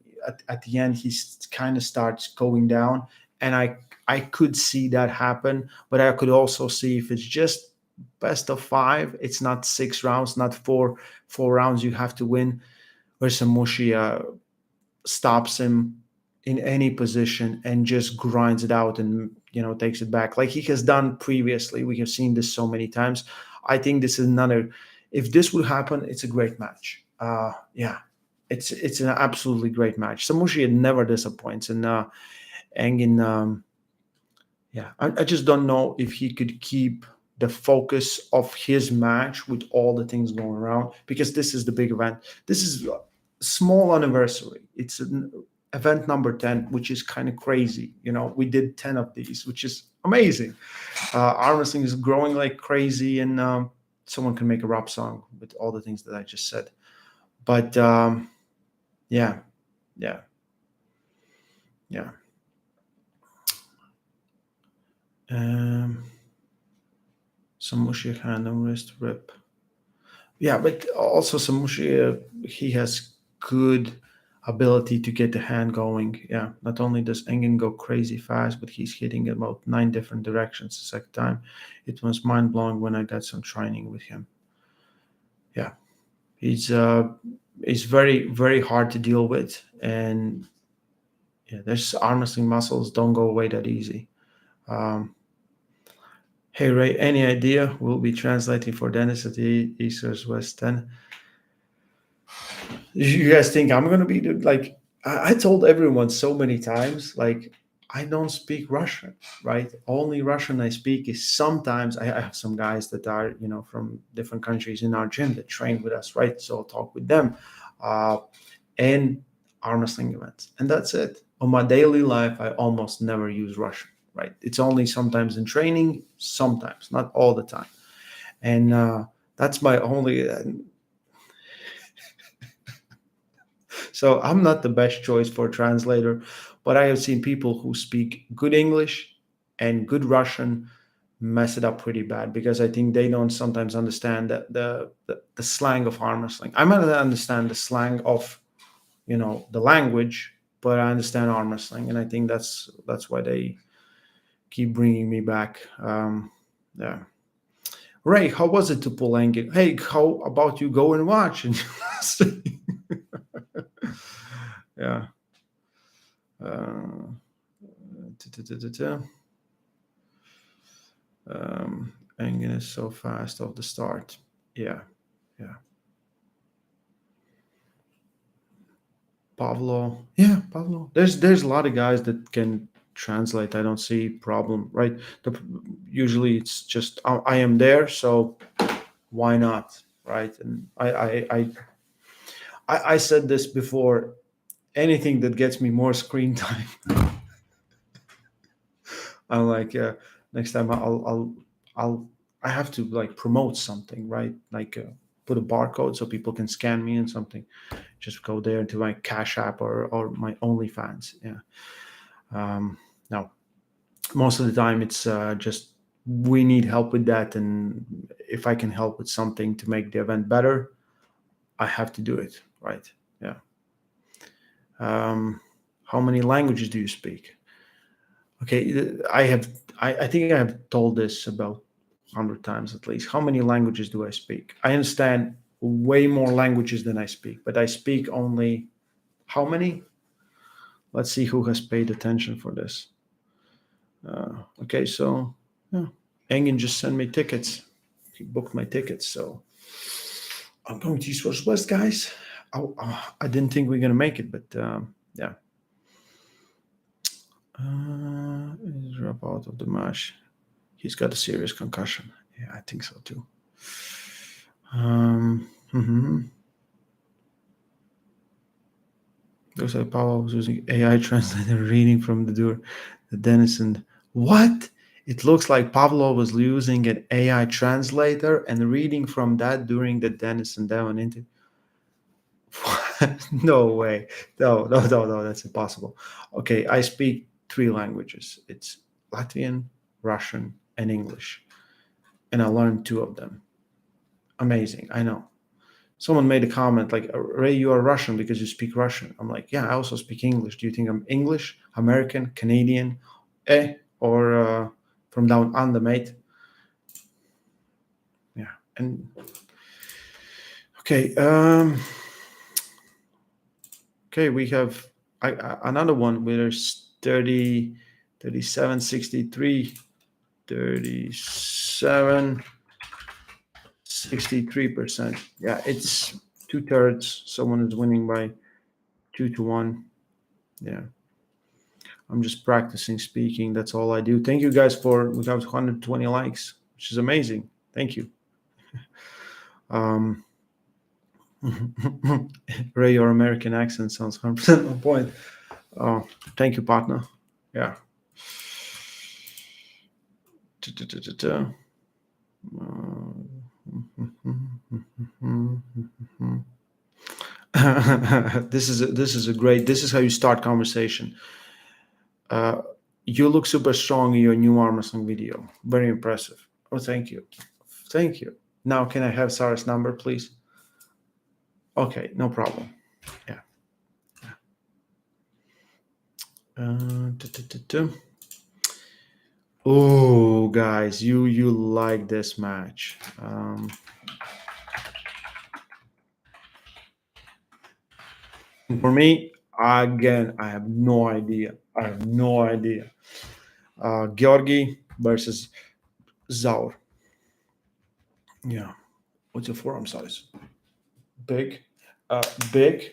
at the end he kind of starts going down. And I could see that happen, but I could also see if it's just best of five, it's not 6 rounds, not four rounds you have to win, where Samushia stops him in any position and just grinds it out and takes it back like he has done previously. We have seen this so many times. I think this is another. If this would happen, it's a great match. Yeah, it's an absolutely great match. Samushi never disappoints, and Engin, yeah, I just don't know if he could keep the focus of his match with all the things going around, because this is the big event. This is a small anniversary. It's an event number 10, which is kind of crazy. We did 10 of these, which is amazing. Arm wrestling is growing like crazy, and someone can make a rap song with all the things that I just said. But yeah, yeah, yeah. Samushi hand and wrist rip. Yeah, but also Samushi, he has good ability to get the hand going. Yeah, not only does Engin go crazy fast, but he's hitting about 9 different directions the second time. It was mind blowing when I got some training with him. Yeah, he's very very hard to deal with, and yeah, there's arm wrestling muscles don't go away that easy. Um, Hey Ray, any idea? We'll be translating for Denis at the Easters West 10. You guys think I'm gonna be like? I told everyone so many times, like, I don't speak Russian, right? Only Russian I speak is sometimes I have some guys that are from different countries in our gym that train with us, right? So I'll talk with them, uh, and arm wrestling events, and that's it. On my daily life, I almost never use Russian, right? It's only sometimes in training, sometimes, not all the time, and that's my only. So I'm not the best choice for a translator, but I have seen people who speak good English and good Russian mess it up pretty bad, because I think they don't sometimes understand the slang of arm wrestling. I might not understand the slang of the language, but I understand arm wrestling, and I think that's why they keep bringing me back. Yeah. Ray, how was it to pull Engin? Hey, how about you go and watch? And yeah. Uh, Engin is so fast off the start. Yeah, yeah. Pavlo, yeah, Pavlo. There's a lot of guys that can translate. I don't see problem, right? Usually it's just I am there, so why not, right? And I said this before. Anything that gets me more screen time, I'm like, next time I have to like promote something, right? Like put a barcode so people can scan me and something. Just go there to my Cash App or my OnlyFans. Yeah. No, most of the time it's just we need help with that, and if I can help with something to make the event better, I have to do it, right? Yeah. How many languages do you speak? Okay, I think I have told this about 100 times at least. How many languages do I speak? I understand way more languages than I speak, but I speak only how many? Let's see who has paid attention for this. Okay, so yeah, Engin just sent me tickets. He booked my tickets, so I'm going to East Coast West, guys. I didn't think we are gonna make it, but yeah. He's drop out of the match. He's got a serious concussion. Yeah, I think so too. Looks like Pavel was using AI translator reading from the Denis and what? It looks like Pavlo was using an AI translator and reading from that during the Denis and Devon interview. No way. No, no, no, no. That's impossible. Okay, I speak 3 languages. It's Latvian, Russian, and English, and I learned 2 of them. Amazing. I know. Someone made a comment like, Ray, you are Russian because you speak Russian. I'm like, yeah, I also speak English. Do you think I'm English, American, Canadian, or from down under, mate? Yeah. And okay. Okay, we have another one where there's 30, 37, 63, 37, 63%. Yeah, it's 2/3. Someone is winning by 2-1. Yeah. I'm just practicing speaking. That's all I do. Thank you guys we have 120 likes, which is amazing. Thank you. Um, Ray, your American accent sounds 100% on point. Oh, thank you, partner. Yeah. This is how you start conversation. You look super strong in your new arm wrestling video. Very impressive. Oh, thank you. Thank you. Now, can I have Sarah's number, please? Okay, no problem. Yeah. Oh, guys, you like this match. For me, again, I have no idea. Gorgi versus Zour. Yeah. What's your forearm size? Big, big,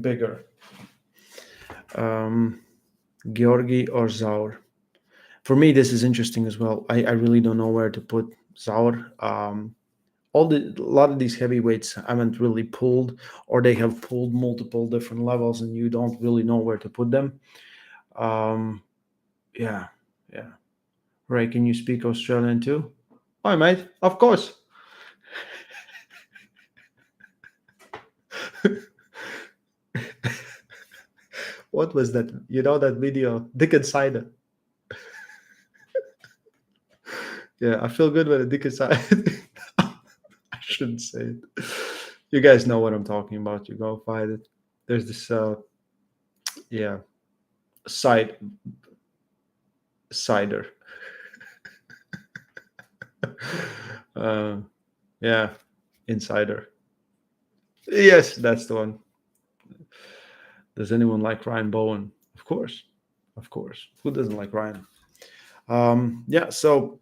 bigger. Gorgi or Zour? For me, this is interesting as well. I really don't know where to put Zour. A lot of these heavyweights haven't really pulled, or they have pulled multiple different levels, and you don't really know where to put them. Yeah. Ray, can you speak Australian too? Hi, mate. Of course. What was that? You know that video, Dick Insider. Yeah, I feel good when a dick inside. I shouldn't say it. You guys know what I'm talking about. You go find it. There's this, yeah, cider. Yeah, insider. Yes, that's the one. Does anyone like Ryan Bowen? Of course. Who doesn't like Ryan? Yeah. So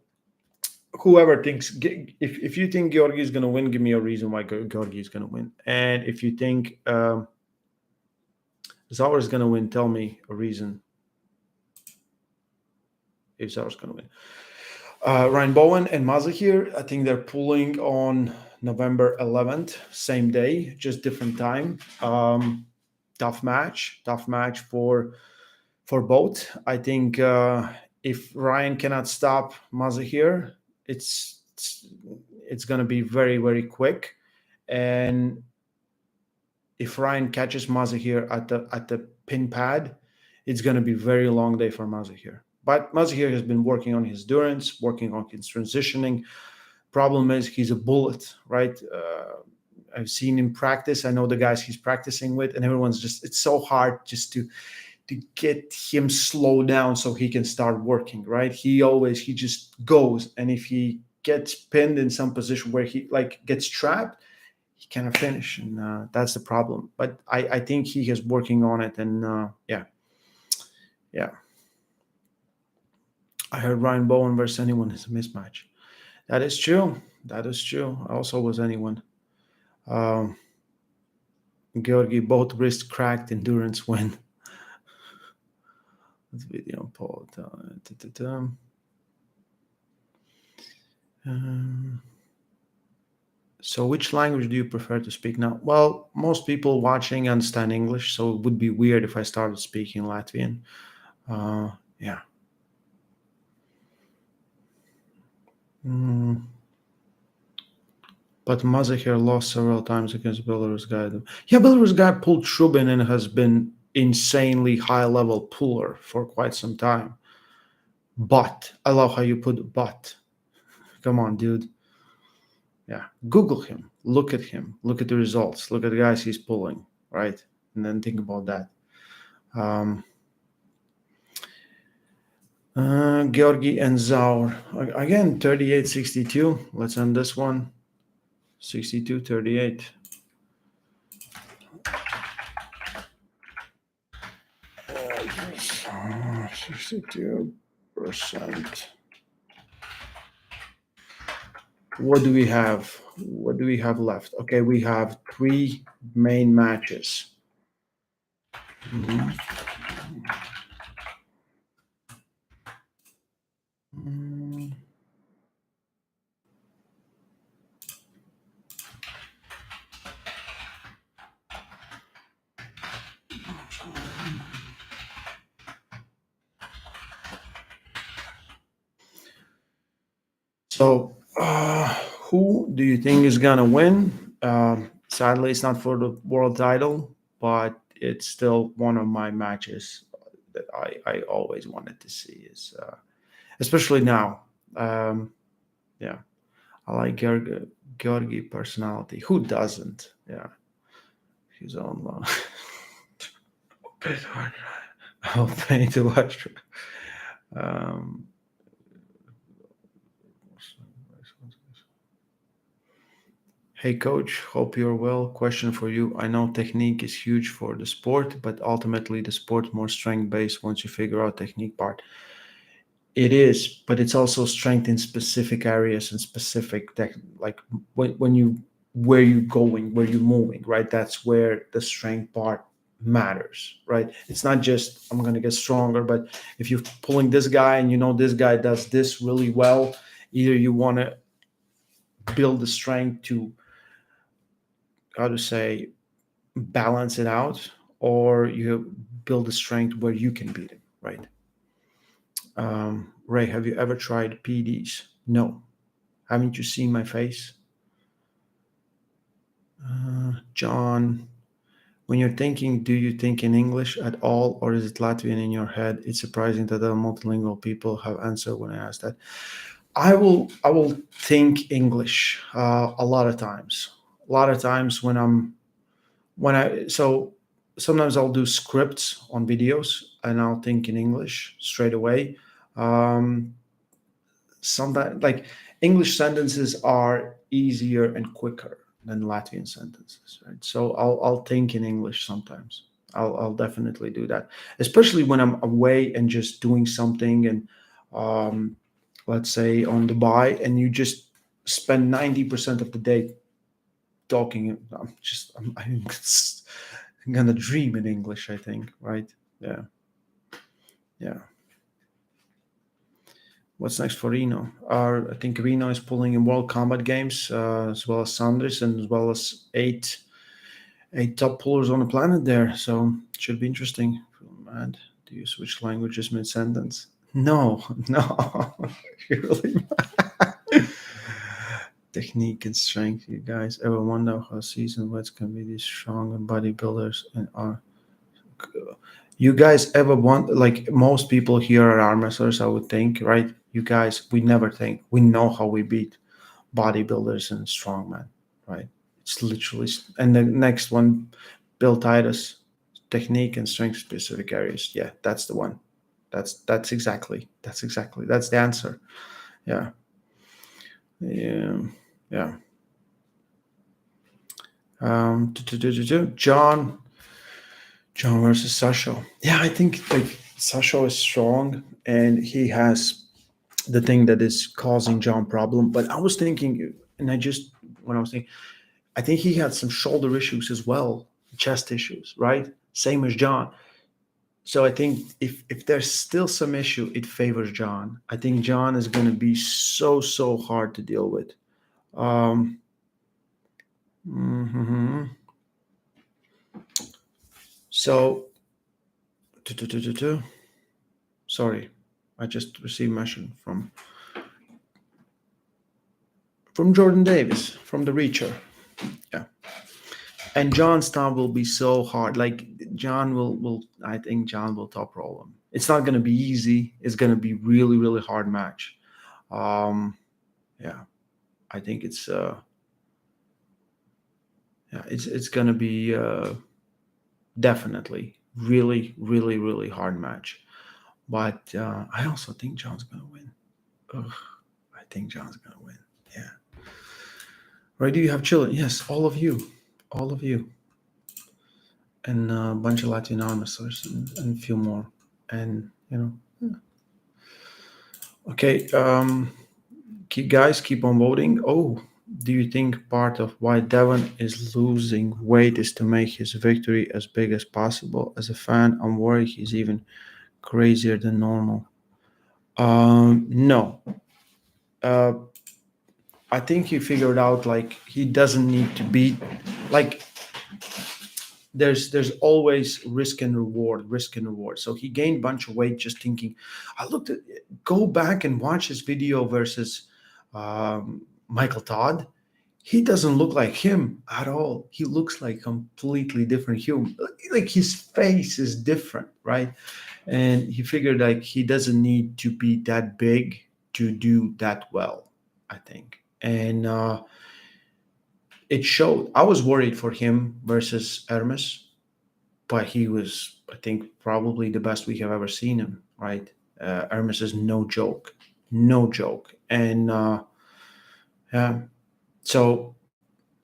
whoever thinks, if you think Gorgi is going to win, give me a reason why Gorgi is going to win. And if you think Zour is going to win, tell me a reason if Zour is going to win. Ryan Bowen and Mazahir, I think they're pulling on November 11th, same day, just different time. Tough match for both. I think if Ryan cannot stop Mazahir, it's going to be very, very quick. And if Ryan catches Mazahir at the pin pad, it's going to be very long day for Mazahir. But Mazahir has been working on his endurance, working on his transitioning. Problem is he's a bullet, right? I've seen him practice. I know the guys he's practicing with, and everyone's it's so hard just to get him slowed down so he can start working, right? He just goes, and if he gets pinned in some position where he gets trapped, he cannot finish, and that's the problem. But I think he is working on it, and yeah. I heard Ryan Bowen versus anyone is a mismatch. That is true. I also was anyone. Gorgi, both wrists cracked, endurance win. This video Paul. So which language do you prefer to speak now? Well, most people watching understand English, so it would be weird if I started speaking Latvian. Yeah. But Mazahir lost several times against Belarus guy. Yeah, Belarus guy pulled Trubin and has been insanely high level puller for quite some time. But I love how you put but. Come on, dude. Yeah, Google him. Look at him. Look at the results. Look at the guys he's pulling, right? And then think about that. Um, Gorgi and Zaur. Again, 38-62. Let's end this one. 62-38. 62%. What do we have? What do we have left? Okay, we have three main matches. Mhm. Mm. So, who do you think is gonna win? Sadly, it's not for the world title, but it's still one of my matches that I always wanted to see. Is especially now. Um, yeah, I like Georgi personality. Who doesn't? Yeah, his own love. I'll pay to watch. Um, Hey coach, hope you're well. Question for you. I know technique is huge for the sport, but ultimately the sport more strength based once you figure out technique part. It is, but it's also strength in specific areas and specific tech, like when you where you're going, where you're moving, right? That's where the strength part matters, right? It's not just I'm gonna get stronger, but if you're pulling this guy and you know this guy does this really well, either you want to build the strength to how to say balance it out, or you build a strength where you can beat him, right? Ray, have you ever tried PDs? No. Haven't you seen my face? John, when you're thinking, do you think in English at all, or is it Latvian in your head? It's surprising that the multilingual people have answered when I ask that. I will think English a lot of times. A lot of times when I so sometimes I'll do scripts on videos and I'll think in English straight away. Um, Sometimes like English sentences are easier and quicker than Latvian sentences, right? So I'll think in English sometimes. I'll definitely do that, especially when I'm away and just doing something and um, let's say on Dubai and you just spend 90% of the day talking. I'm gonna dream in English, I think, right? Yeah, yeah. What's next for Reno? I think Reno is pulling in World Combat Games, as well as Sanders, and as well as eight top pullers on the planet there. So it should be interesting. And do you switch languages mid sentence? No, no. Really? Technique and strength. You guys ever wonder how seasoned vets can be these strong and bodybuilders and are you guys ever want like most people here are arm wrestlers, I would think, right? You guys, we never think we know how we beat bodybuilders and strongmen, right? It's literally and the next one, Bill Titus, technique and strength specific areas. Yeah, that's the one. That's the answer. Yeah, yeah, yeah. John versus Sasho. Yeah, I think like Sasho is strong and he has the thing that is causing John problem. But I was thinking, and I just when I was thinking, I think he had some shoulder issues as well, chest issues, right? Same as John. So I think if there's still some issue, it favors John. I think John is going to be so hard to deal with. Um, mhm. So, sorry, I just received message from Jordan Davis from the Reacher. Yeah, and John's time will be so hard. Like John will I think John will top roll him. It's not going to be easy. It's going to be really hard match. Um, yeah, I think it's Yeah, it's gonna be definitely really, really, really hard match. But I also think John's gonna win. Ugh, I think John's gonna win. Yeah. Right? Do you have children? Yes, all of you, and a bunch of Latvian armisters and a few more, and yeah. Okay. Keep on voting. Oh, do you think part of why Devon is losing weight is to make his victory as big as possible? As a fan, I'm worried he's even crazier than normal. No. Uh, I think he figured out like he doesn't need to be like there's always risk and reward. So he gained a bunch of weight just thinking. I looked at Go back and watch his video versus Michael Todd. He doesn't look like him at all. He looks like completely different human. Like his face is different, right? And he figured like he doesn't need to be that big to do that well, I think. And it showed. I was worried for him versus Hermes, but he was, I think, probably the best we have ever seen him, right? Hermes is no joke, no joke. And yeah, so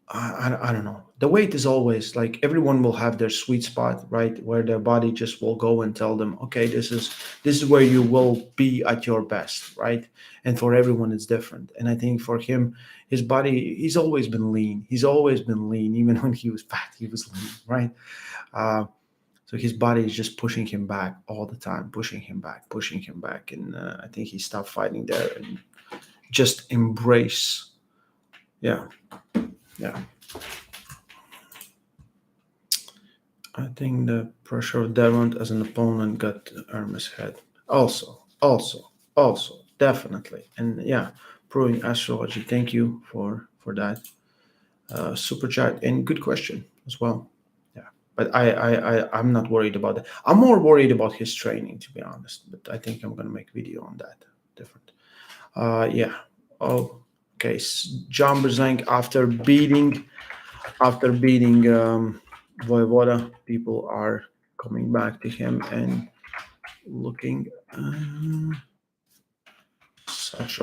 I don't know. The weight is always like everyone will have their sweet spot, right? Where their body just will go and tell them, okay, this is where you will be at your best, right? And for everyone, it's different. And I think for him, his body, he's always been lean. He's always been lean, even when he was fat, he was lean, right? Uh, so his body is just pushing him back all the time, pushing him back. And I think he stopped fighting there and just embrace. Yeah, yeah. I think the pressure of Devon as an opponent got Hermes' head. Also, definitely, and yeah, proving astrology. Thank you for that super chat and good question as well. Yeah, but I'm not worried about that. I'm more worried about his training, to be honest. But I think I'm gonna make video on that. Different. Yeah. Oh, okay. John Brzenk after beating Voivoda, people are coming back to him and looking such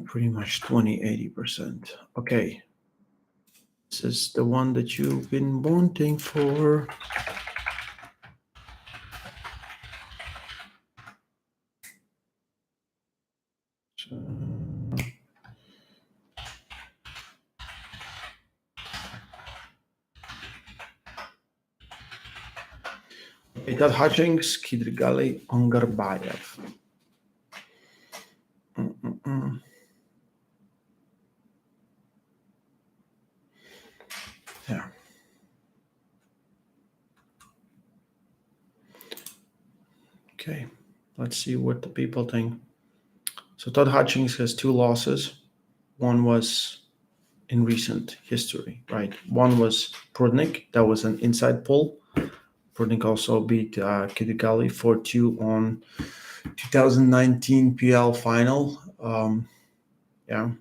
pretty much 20-80%. Okay, this is the one that you've been wanting for. So, Peter Hutchings, Kidrigali, Ongarbayev. Yeah. Okay, let's see what the people think. So Todd Hutchings has 2 losses. One was in recent history, right? One was Prudnik, that was an inside pull. Prudnik also beat Kidrigali 4-2 on 2019 PL final. Yeah.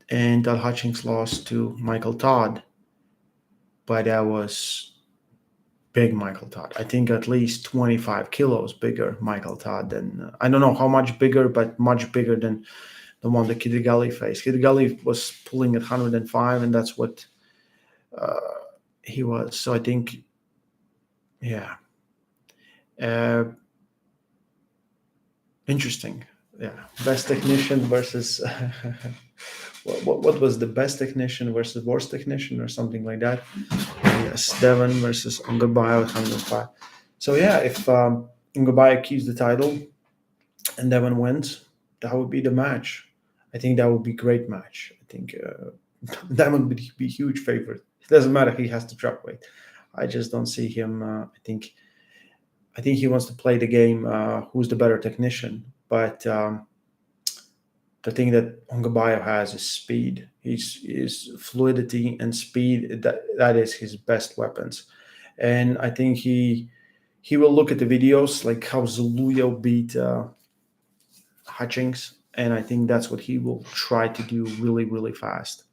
And Todd Hutchings lost to Michael Todd, but that was big Michael Todd. I think at least 25 kilos bigger Michael Todd than, I don't know how much bigger, but much bigger than the one that Kidrigali faced. Kidrigali was pulling at 105, and that's what he was. So I think, yeah. Interesting. Yeah. Best technician versus what was the best technician versus worst technician or something like that. Yes, Devon versus Ungabaya 105. So yeah, if Ungabaya keeps the title and Devon wins, that would be the match. I think that would be a great match. I think Devon would be a huge favorite. It doesn't matter, he has to drop weight. I just don't see him. I think he wants to play the game. Who's the better technician? But the thing that Ongabayo has is speed. His fluidity and speed. That is his best weapons. And I think he will look at the videos like how Zuluyo beat Hutchings, and I think that's what he will try to do really, really fast.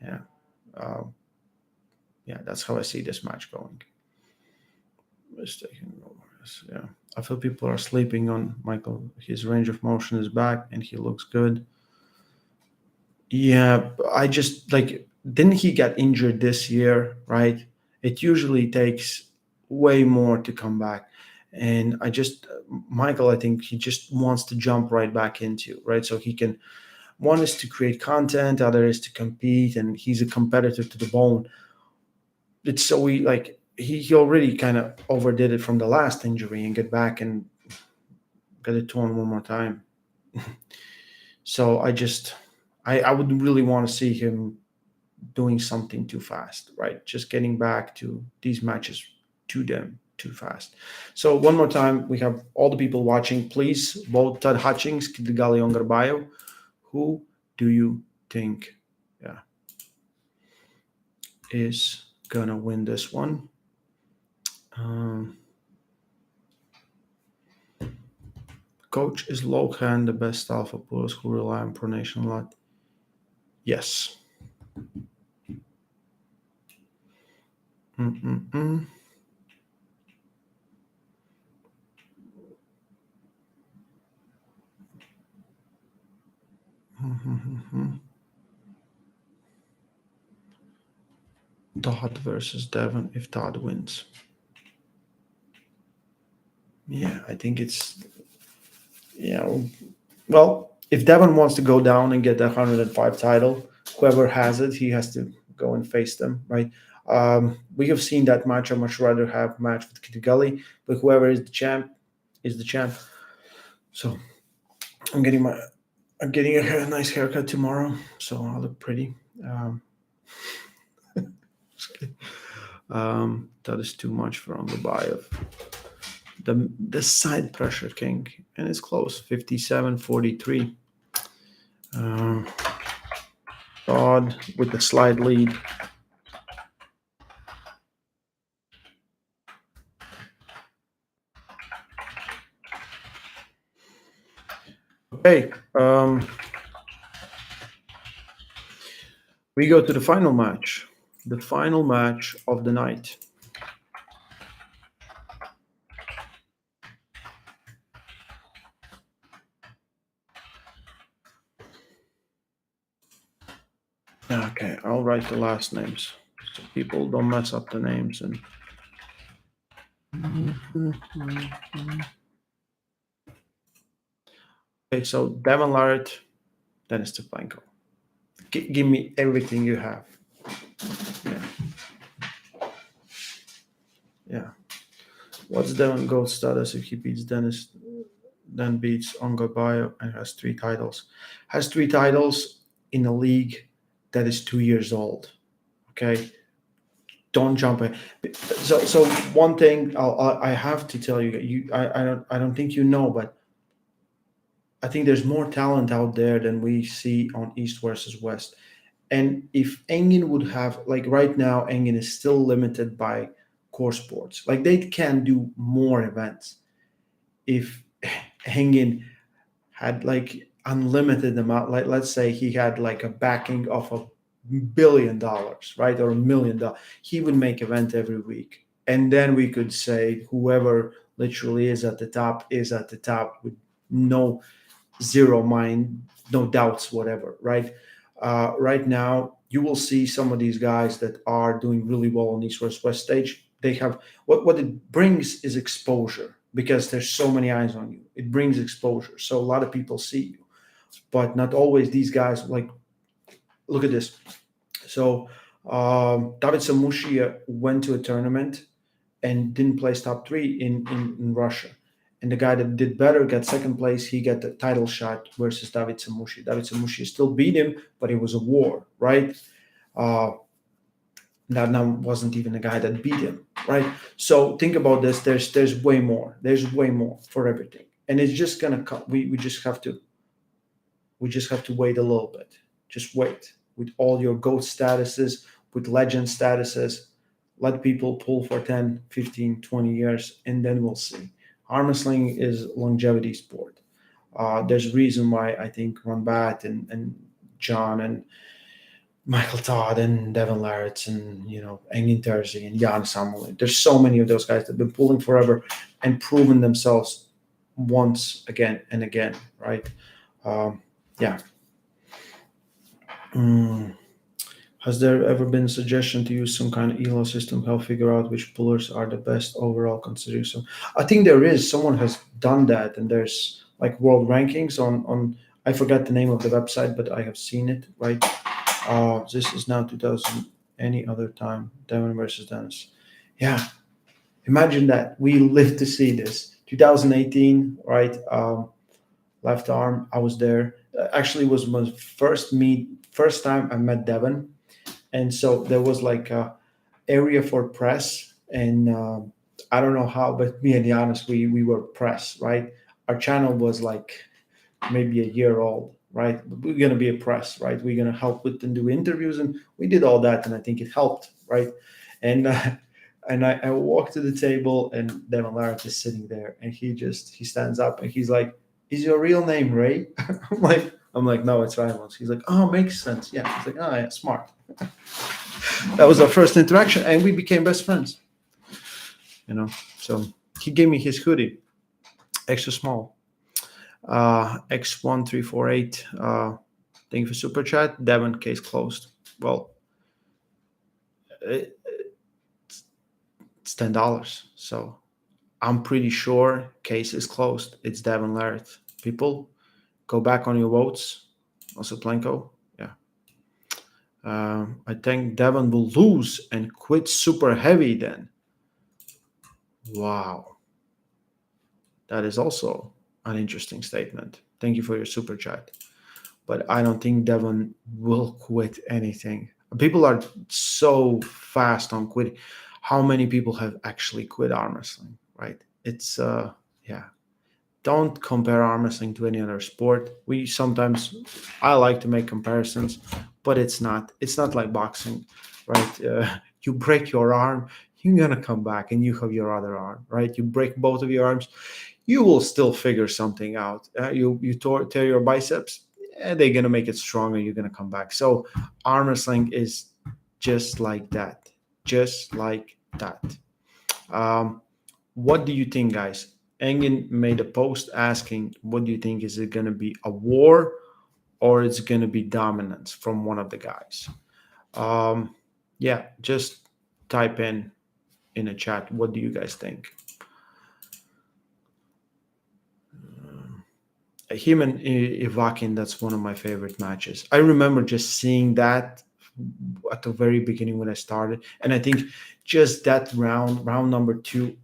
Yeah, um, yeah, that's how I see this match going. Mistaken. Yeah, I feel people are sleeping on Michael. His range of motion is back, and he looks good. Yeah, I just like didn't he get injured this year, right? It usually takes way more to come back. And I just Michael, I think he just wants to jump right back into, right? So he can one is to create content, other is to compete, and he's a competitor to the bone. It's so we like he already kind of overdid it from the last injury and get back and get it torn one more time. So I would really want to see him doing something too fast, right? Just getting back to these matches to them too fast. So one more time, we have all the people watching. Please vote Ted Hutchings, Kidigali Ongarbayo. Who do you think, yeah, is gonna win this one? Um, Coach, is Lohan the best style for players who rely on pronation a lot? Yes. Mm-mm-mm. Mm-hmm. Todd versus Devon if Todd wins. Yeah, I think it's yeah. Well, if Devon wants to go down and get the 105 title, whoever has it, he has to go and face them, right? We have seen that match. I much rather have match with Kitty Gully, but whoever is the champ is the champ. So I'm getting my I'm getting a nice haircut tomorrow, so I'll look pretty. Um, that is too much for on the bio. The side pressure king, and it's close 57-43. Um, Todd with the slide lead. Okay, we go to the final match. The final match of the night. Okay, I'll write the last names so people don't mess up the names. And okay, so Devon Larrett, Denis Stepanko. Give me everything you have. Yeah. Yeah. What's Devon gold status if he beats Denis, then beats Ongo Bio and has three titles? Has three titles in a league that is 2 years old. Okay, don't jump in. So one thing I have to tell you, I don't think you know, but I think there's more talent out there than we see on East versus West. And if Engin would have like right now, Engin is still limited by core sports. Like they can do more events. If Engin had like unlimited amount, like let's say he had like a backing of $1 billion, right, or $1 million, he would make event every week, and then we could say whoever literally is at the top with no zero mind, no doubts, whatever, right? Right now, you will see some of these guys that are doing really well on East West West stage. They have what it brings is exposure because there's so many eyes on you. It brings exposure, so a lot of people see you, but not always these guys. Like, look at this. So David Samushia went to a tournament and didn't place top three in Russia. And the guy that did better got second place. He got the title shot versus David Samushi. David Samushi still beat him, but it was a war, right? Uh, that now wasn't even a guy that beat him, right? So think about this. There's way more. There's way more for everything, and it's just gonna come. We just have to wait a little bit. Just wait with all your GOAT statuses, with legend statuses. Let people pull for 10, 15, 20 years, and then we'll see. Arm wrestling is longevity sport. There's a reason why I think Ron Bat and John and Michael Todd and Devon Larratt and Engin and Jan Samuel. There's so many of those guys that have been pulling forever and proven themselves once again and again, right? Yeah. Has there ever been a suggestion to use some kind of ELO system to help figure out which pullers are the best overall considering? So I think there is. Someone has done that, and there's like world rankings on I forgot the name of the website, but I have seen it, right? This is now 2000. Any other time, Devon versus Denis. Yeah, imagine that. We lived to see this. 2018, right? Left arm. I was there. Actually, it was my first time I met Devon, and so there was like a area for press, and I don't know how, but me and Giannis, we were press, right? Our channel was like maybe a year old, right? We're gonna be a press, right? We're gonna help with and do interviews, and we did all that, and I think it helped, right? And and I walked to the table, and Devon Larratt is sitting there, and he stands up, and he's like, "Is your real name Ray?" I'm like, "No, it's Ramos." He's like, "Oh, makes sense." Yeah. He's like, "Oh, yeah, smart." That was our first interaction, and we became best friends. So he gave me his hoodie, extra small. X1348. Thank you for super chat. Devon, case closed. Well, it's $10, so I'm pretty sure case is closed. It's Devon Larratt. People, go back on your votes. Also, Plenko. Yeah. I think Devon will lose and quit super heavy then. Wow. That is also an interesting statement. Thank you for your super chat. But I don't think Devon will quit anything. People are so fast on quitting. How many people have actually quit arm wrestling, right? It's yeah. Don't compare arm wrestling to any other sport. I like to make comparisons, but it's not like boxing, right? You break your arm, you're gonna come back and you have your other arm, right? You break both of your arms, you will still figure something out. You tear your biceps, they're gonna make it stronger. You're gonna come back. So arm wrestling is just like that, just like that. What do you think, guys? Engin made a post asking, "What do you think? Is it gonna be a war, or it's gonna be dominance from one of the guys?" Yeah, just type in a chat. What do you guys think? Him and Ivakin, that's one of my favorite matches. I remember just seeing that at the very beginning when I started, and I think just that round number 2,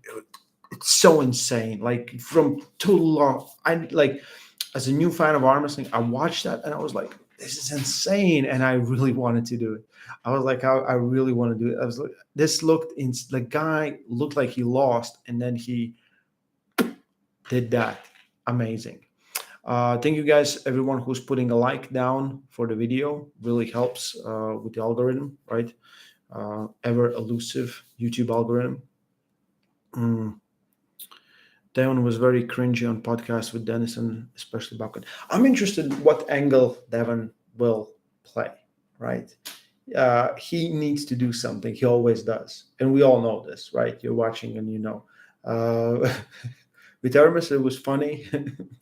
it's so insane. Like from too long, I like as a new fan of arm wrestling, I watched that and I was like, "This is insane," and I really wanted to do it. I was like, I really want to do it. I was like, the guy looked like he lost, and then he did that. Amazing. Thank you guys, everyone who's putting a like down for the video. Really helps with the algorithm, right? Ever elusive YouTube algorithm. Devon was very cringy on podcasts with Denis and especially Backman. I'm interested in what angle Devon will play, right? He needs to do something. He always does. And we all know this, right? You're watching and you know. With Aramis, it was funny.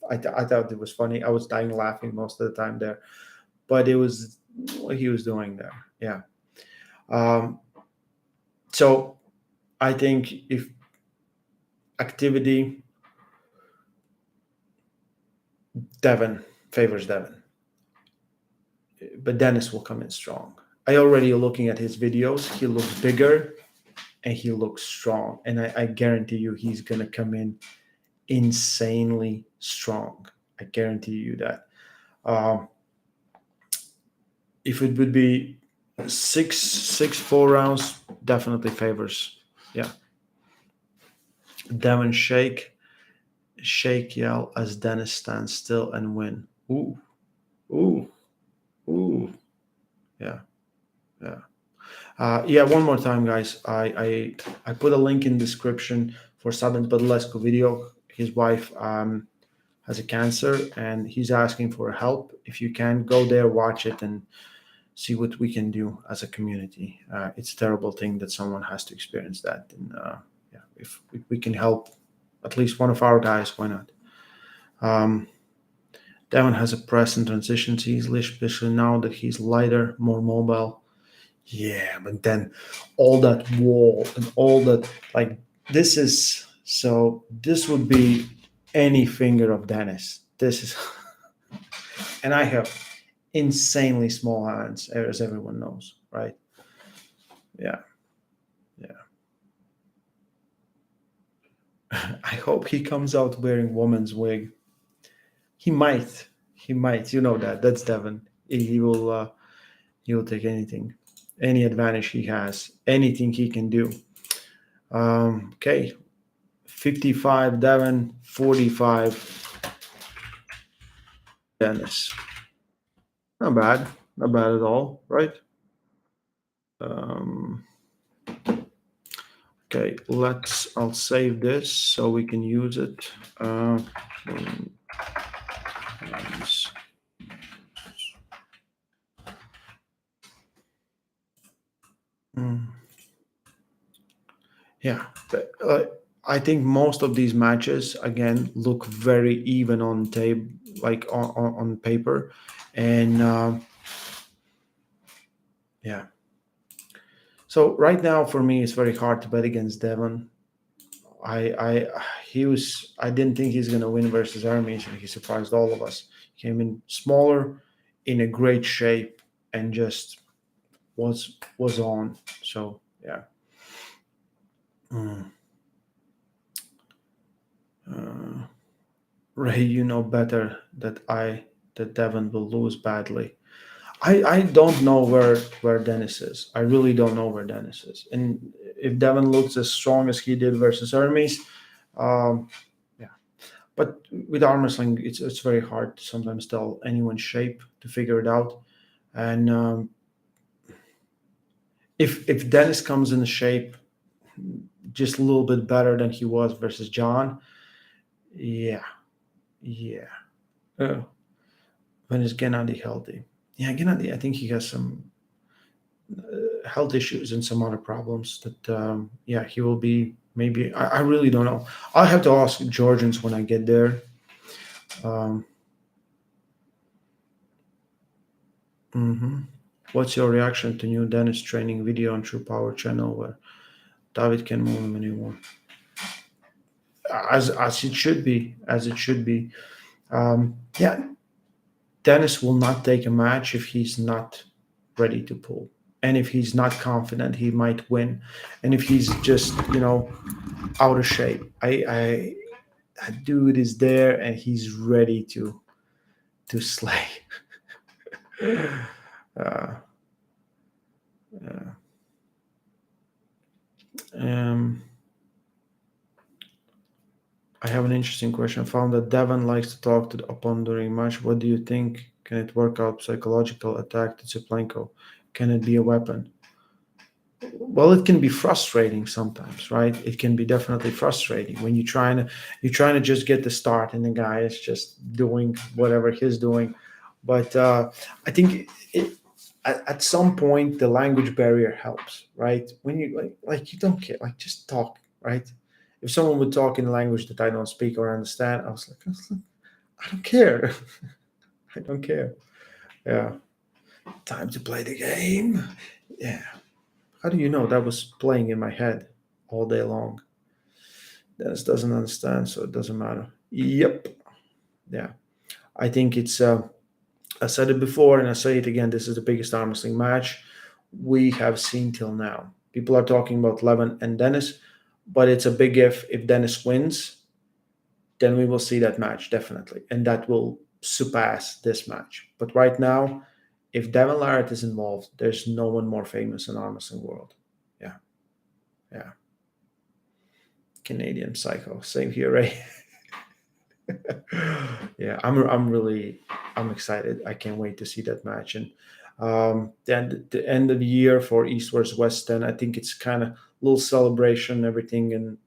I thought it was funny. I was dying laughing most of the time there. But it was what he was doing there. Yeah. So I think if activity, Devon favors Devon. But Denis will come in strong. I already looking at his videos. He looks bigger and he looks strong. And I guarantee you he's going to come in insanely strong. I guarantee you that. If it would be 4 rounds, definitely favors. Yeah. Devon shake yell as Denis stands still and win. Ooh. Yeah. One more time, guys. I put a link in description for Saban Badlescu video. His wife has a cancer, and he's asking for help. If you can, go there, watch it, and see what we can do as a community. It's a terrible thing that someone has to experience that, and yeah, if we can help at least one of our guys, why not? Um, Devon has a press and transitions easily, especially now that he's lighter, more mobile. Yeah, but then all that wall and all that, like, this is so. This would be any finger of Dennis. This is, and I have insanely small hands, as everyone knows, right? Yeah, yeah. I hope he comes out wearing woman's wig. He might. He might. You know that. That's Devon. He will. He will take anything, any advantage he has, anything he can do. Okay, 55 Devon, 45 Dennis. Not bad. Not bad at all, right? Um, okay, I'll save this so we can use it. Um, mm, yeah, but, I think most of these matches again look very even on tape, like on paper, and yeah. So right now for me, it's very hard to bet against Devon. I didn't think he's gonna win versus Hermes, and he surprised all of us. He came in smaller, in a great shape, and just was on. So yeah. Mm. Uh, Ray, you know better that Devon will lose badly. I don't know where Denis is. I really don't know where Denis is. And if Devon looks as strong as he did versus Hermes, um, yeah. But with arm wrestling, it's very hard to sometimes tell anyone's shape to figure it out. And if Dennis comes in shape just a little bit better than he was versus John, yeah, yeah. Uh, when is Gennady healthy? Yeah, Gennady, I think he has some health issues and some other problems that, yeah, he will be maybe. I really don't know. I'll have to ask Georgians when I get there. Um, mhm. What's your reaction to new Dennis training video on True Power channel where David can move him anymore? As it should be, as it should be. Yeah, Dennis will not take a match if he's not ready to pull. And if he's not confident, he might win. And if he's just, out of shape, that dude is there and he's ready to slay. uh, uh, um, I have an interesting question. I found that Devon likes to talk to the opponent during match. What do you think? Can it work out psychological attack to Zeplenko? Can it be a weapon? Well, it can be frustrating sometimes, right? It can be definitely frustrating when you're trying to just get the start and the guy is just doing whatever he's doing. But I think at some point the language barrier helps, right? When you like you don't care, like just talk, right? If someone would talk in a language that I don't speak or understand, I was like, I don't care. I don't care. Yeah. Time to play the game. Yeah. How do you know that was playing in my head all day long? Dennis doesn't understand, so it doesn't matter. Yep. Yeah. I think it's, I said it before and I say it again. This is the biggest arm wrestling match we have seen till now. People are talking about Levin and Dennis, but it's a big if Dennis wins, then we will see that match definitely. And that will surpass this match. But right now, if Devin Larratt is involved, there's no one more famous in arm wrestling world. Yeah. Yeah. Canadian Psycho. Same here, Ray. Yeah, I'm excited. I can't wait to see that match. And then the end of the year for East vs West, then I think it's kind of a little celebration, everything in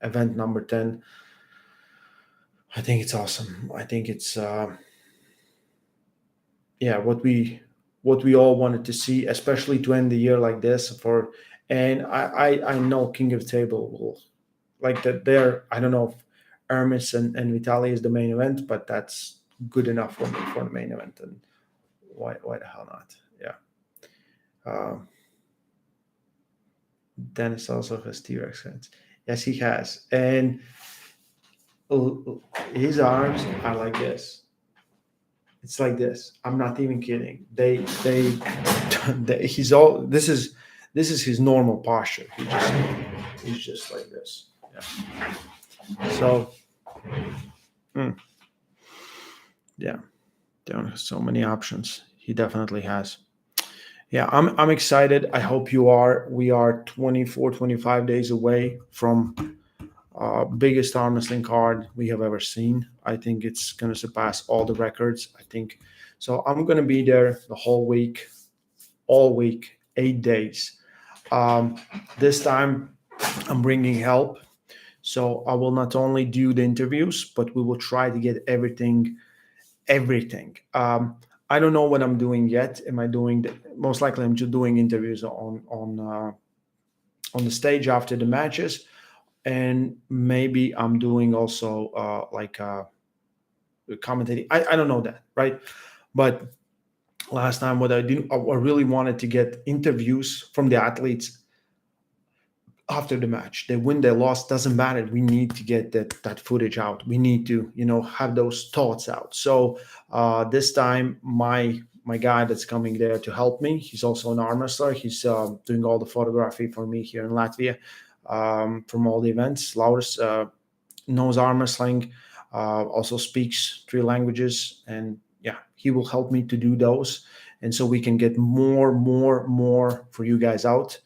event number 10. I think it's awesome. I think it's yeah, what we all wanted to see, especially to end the year like this. And I know King of Table will like that. There, I don't know if Hermes and Vitali is the main event, but that's good enough for me for the main event. And why the hell not? Yeah. Um, Denis also has T-Rex hands. Yes, he has, and his arms are like this. It's like this. I'm not even kidding. He's all. This is his normal posture. He's just like this. Yeah. So yeah, Devon has so many options. He definitely has. Yeah, I'm excited. I hope you are. We are 24, 25 days away from biggest arm wrestling card we have ever seen. I think it's going to surpass all the records. I think so. I'm going to be there the whole week, all week, 8 days. Um, this time, I'm bringing help. So I will not only do the interviews, but we will try to get everything. Everything. I don't know what I'm doing yet. Am I doing? Most likely, I'm just doing interviews on the stage after the matches, and maybe I'm doing also like commentating. I don't know that, right? But last time, what I did, I really wanted to get interviews from the athletes after the match. They win, they lost, doesn't matter. We need to get that footage out. We need to, have those thoughts out. So this time, my guy that's coming there to help me, he's also an arm wrestler. He's doing all the photography for me here in Latvia from all the events. Lauris knows arm wrestling, also speaks 3 languages, and yeah, he will help me to do those, and so we can get more for you guys out,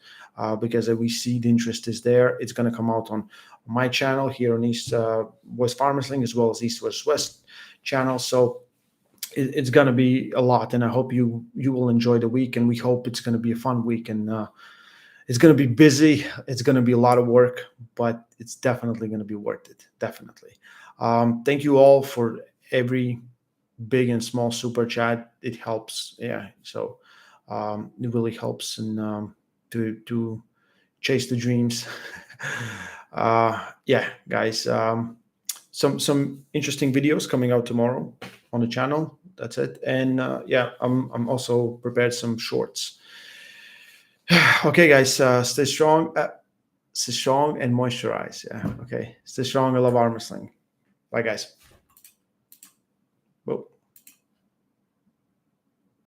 because we see the interest is there. It's going to come out on my channel here on East West Farm Wrestling, as well as East West West channel. So it's going to be a lot, and I hope you will enjoy the week, and we hope it's going to be a fun week, and it's going to be busy. It's going to be a lot of work, but it's definitely going to be worth it. Definitely. Thank you all for every big and small super chat. It helps. Yeah. So it really helps, and to chase the dreams. Yeah, guys. Some interesting videos coming out tomorrow on the channel. That's it. And yeah, I'm also prepared some shorts. Okay, guys, stay strong. Stay strong and moisturize. Yeah. Okay. Stay strong. I love arm wrestling. Bye, guys.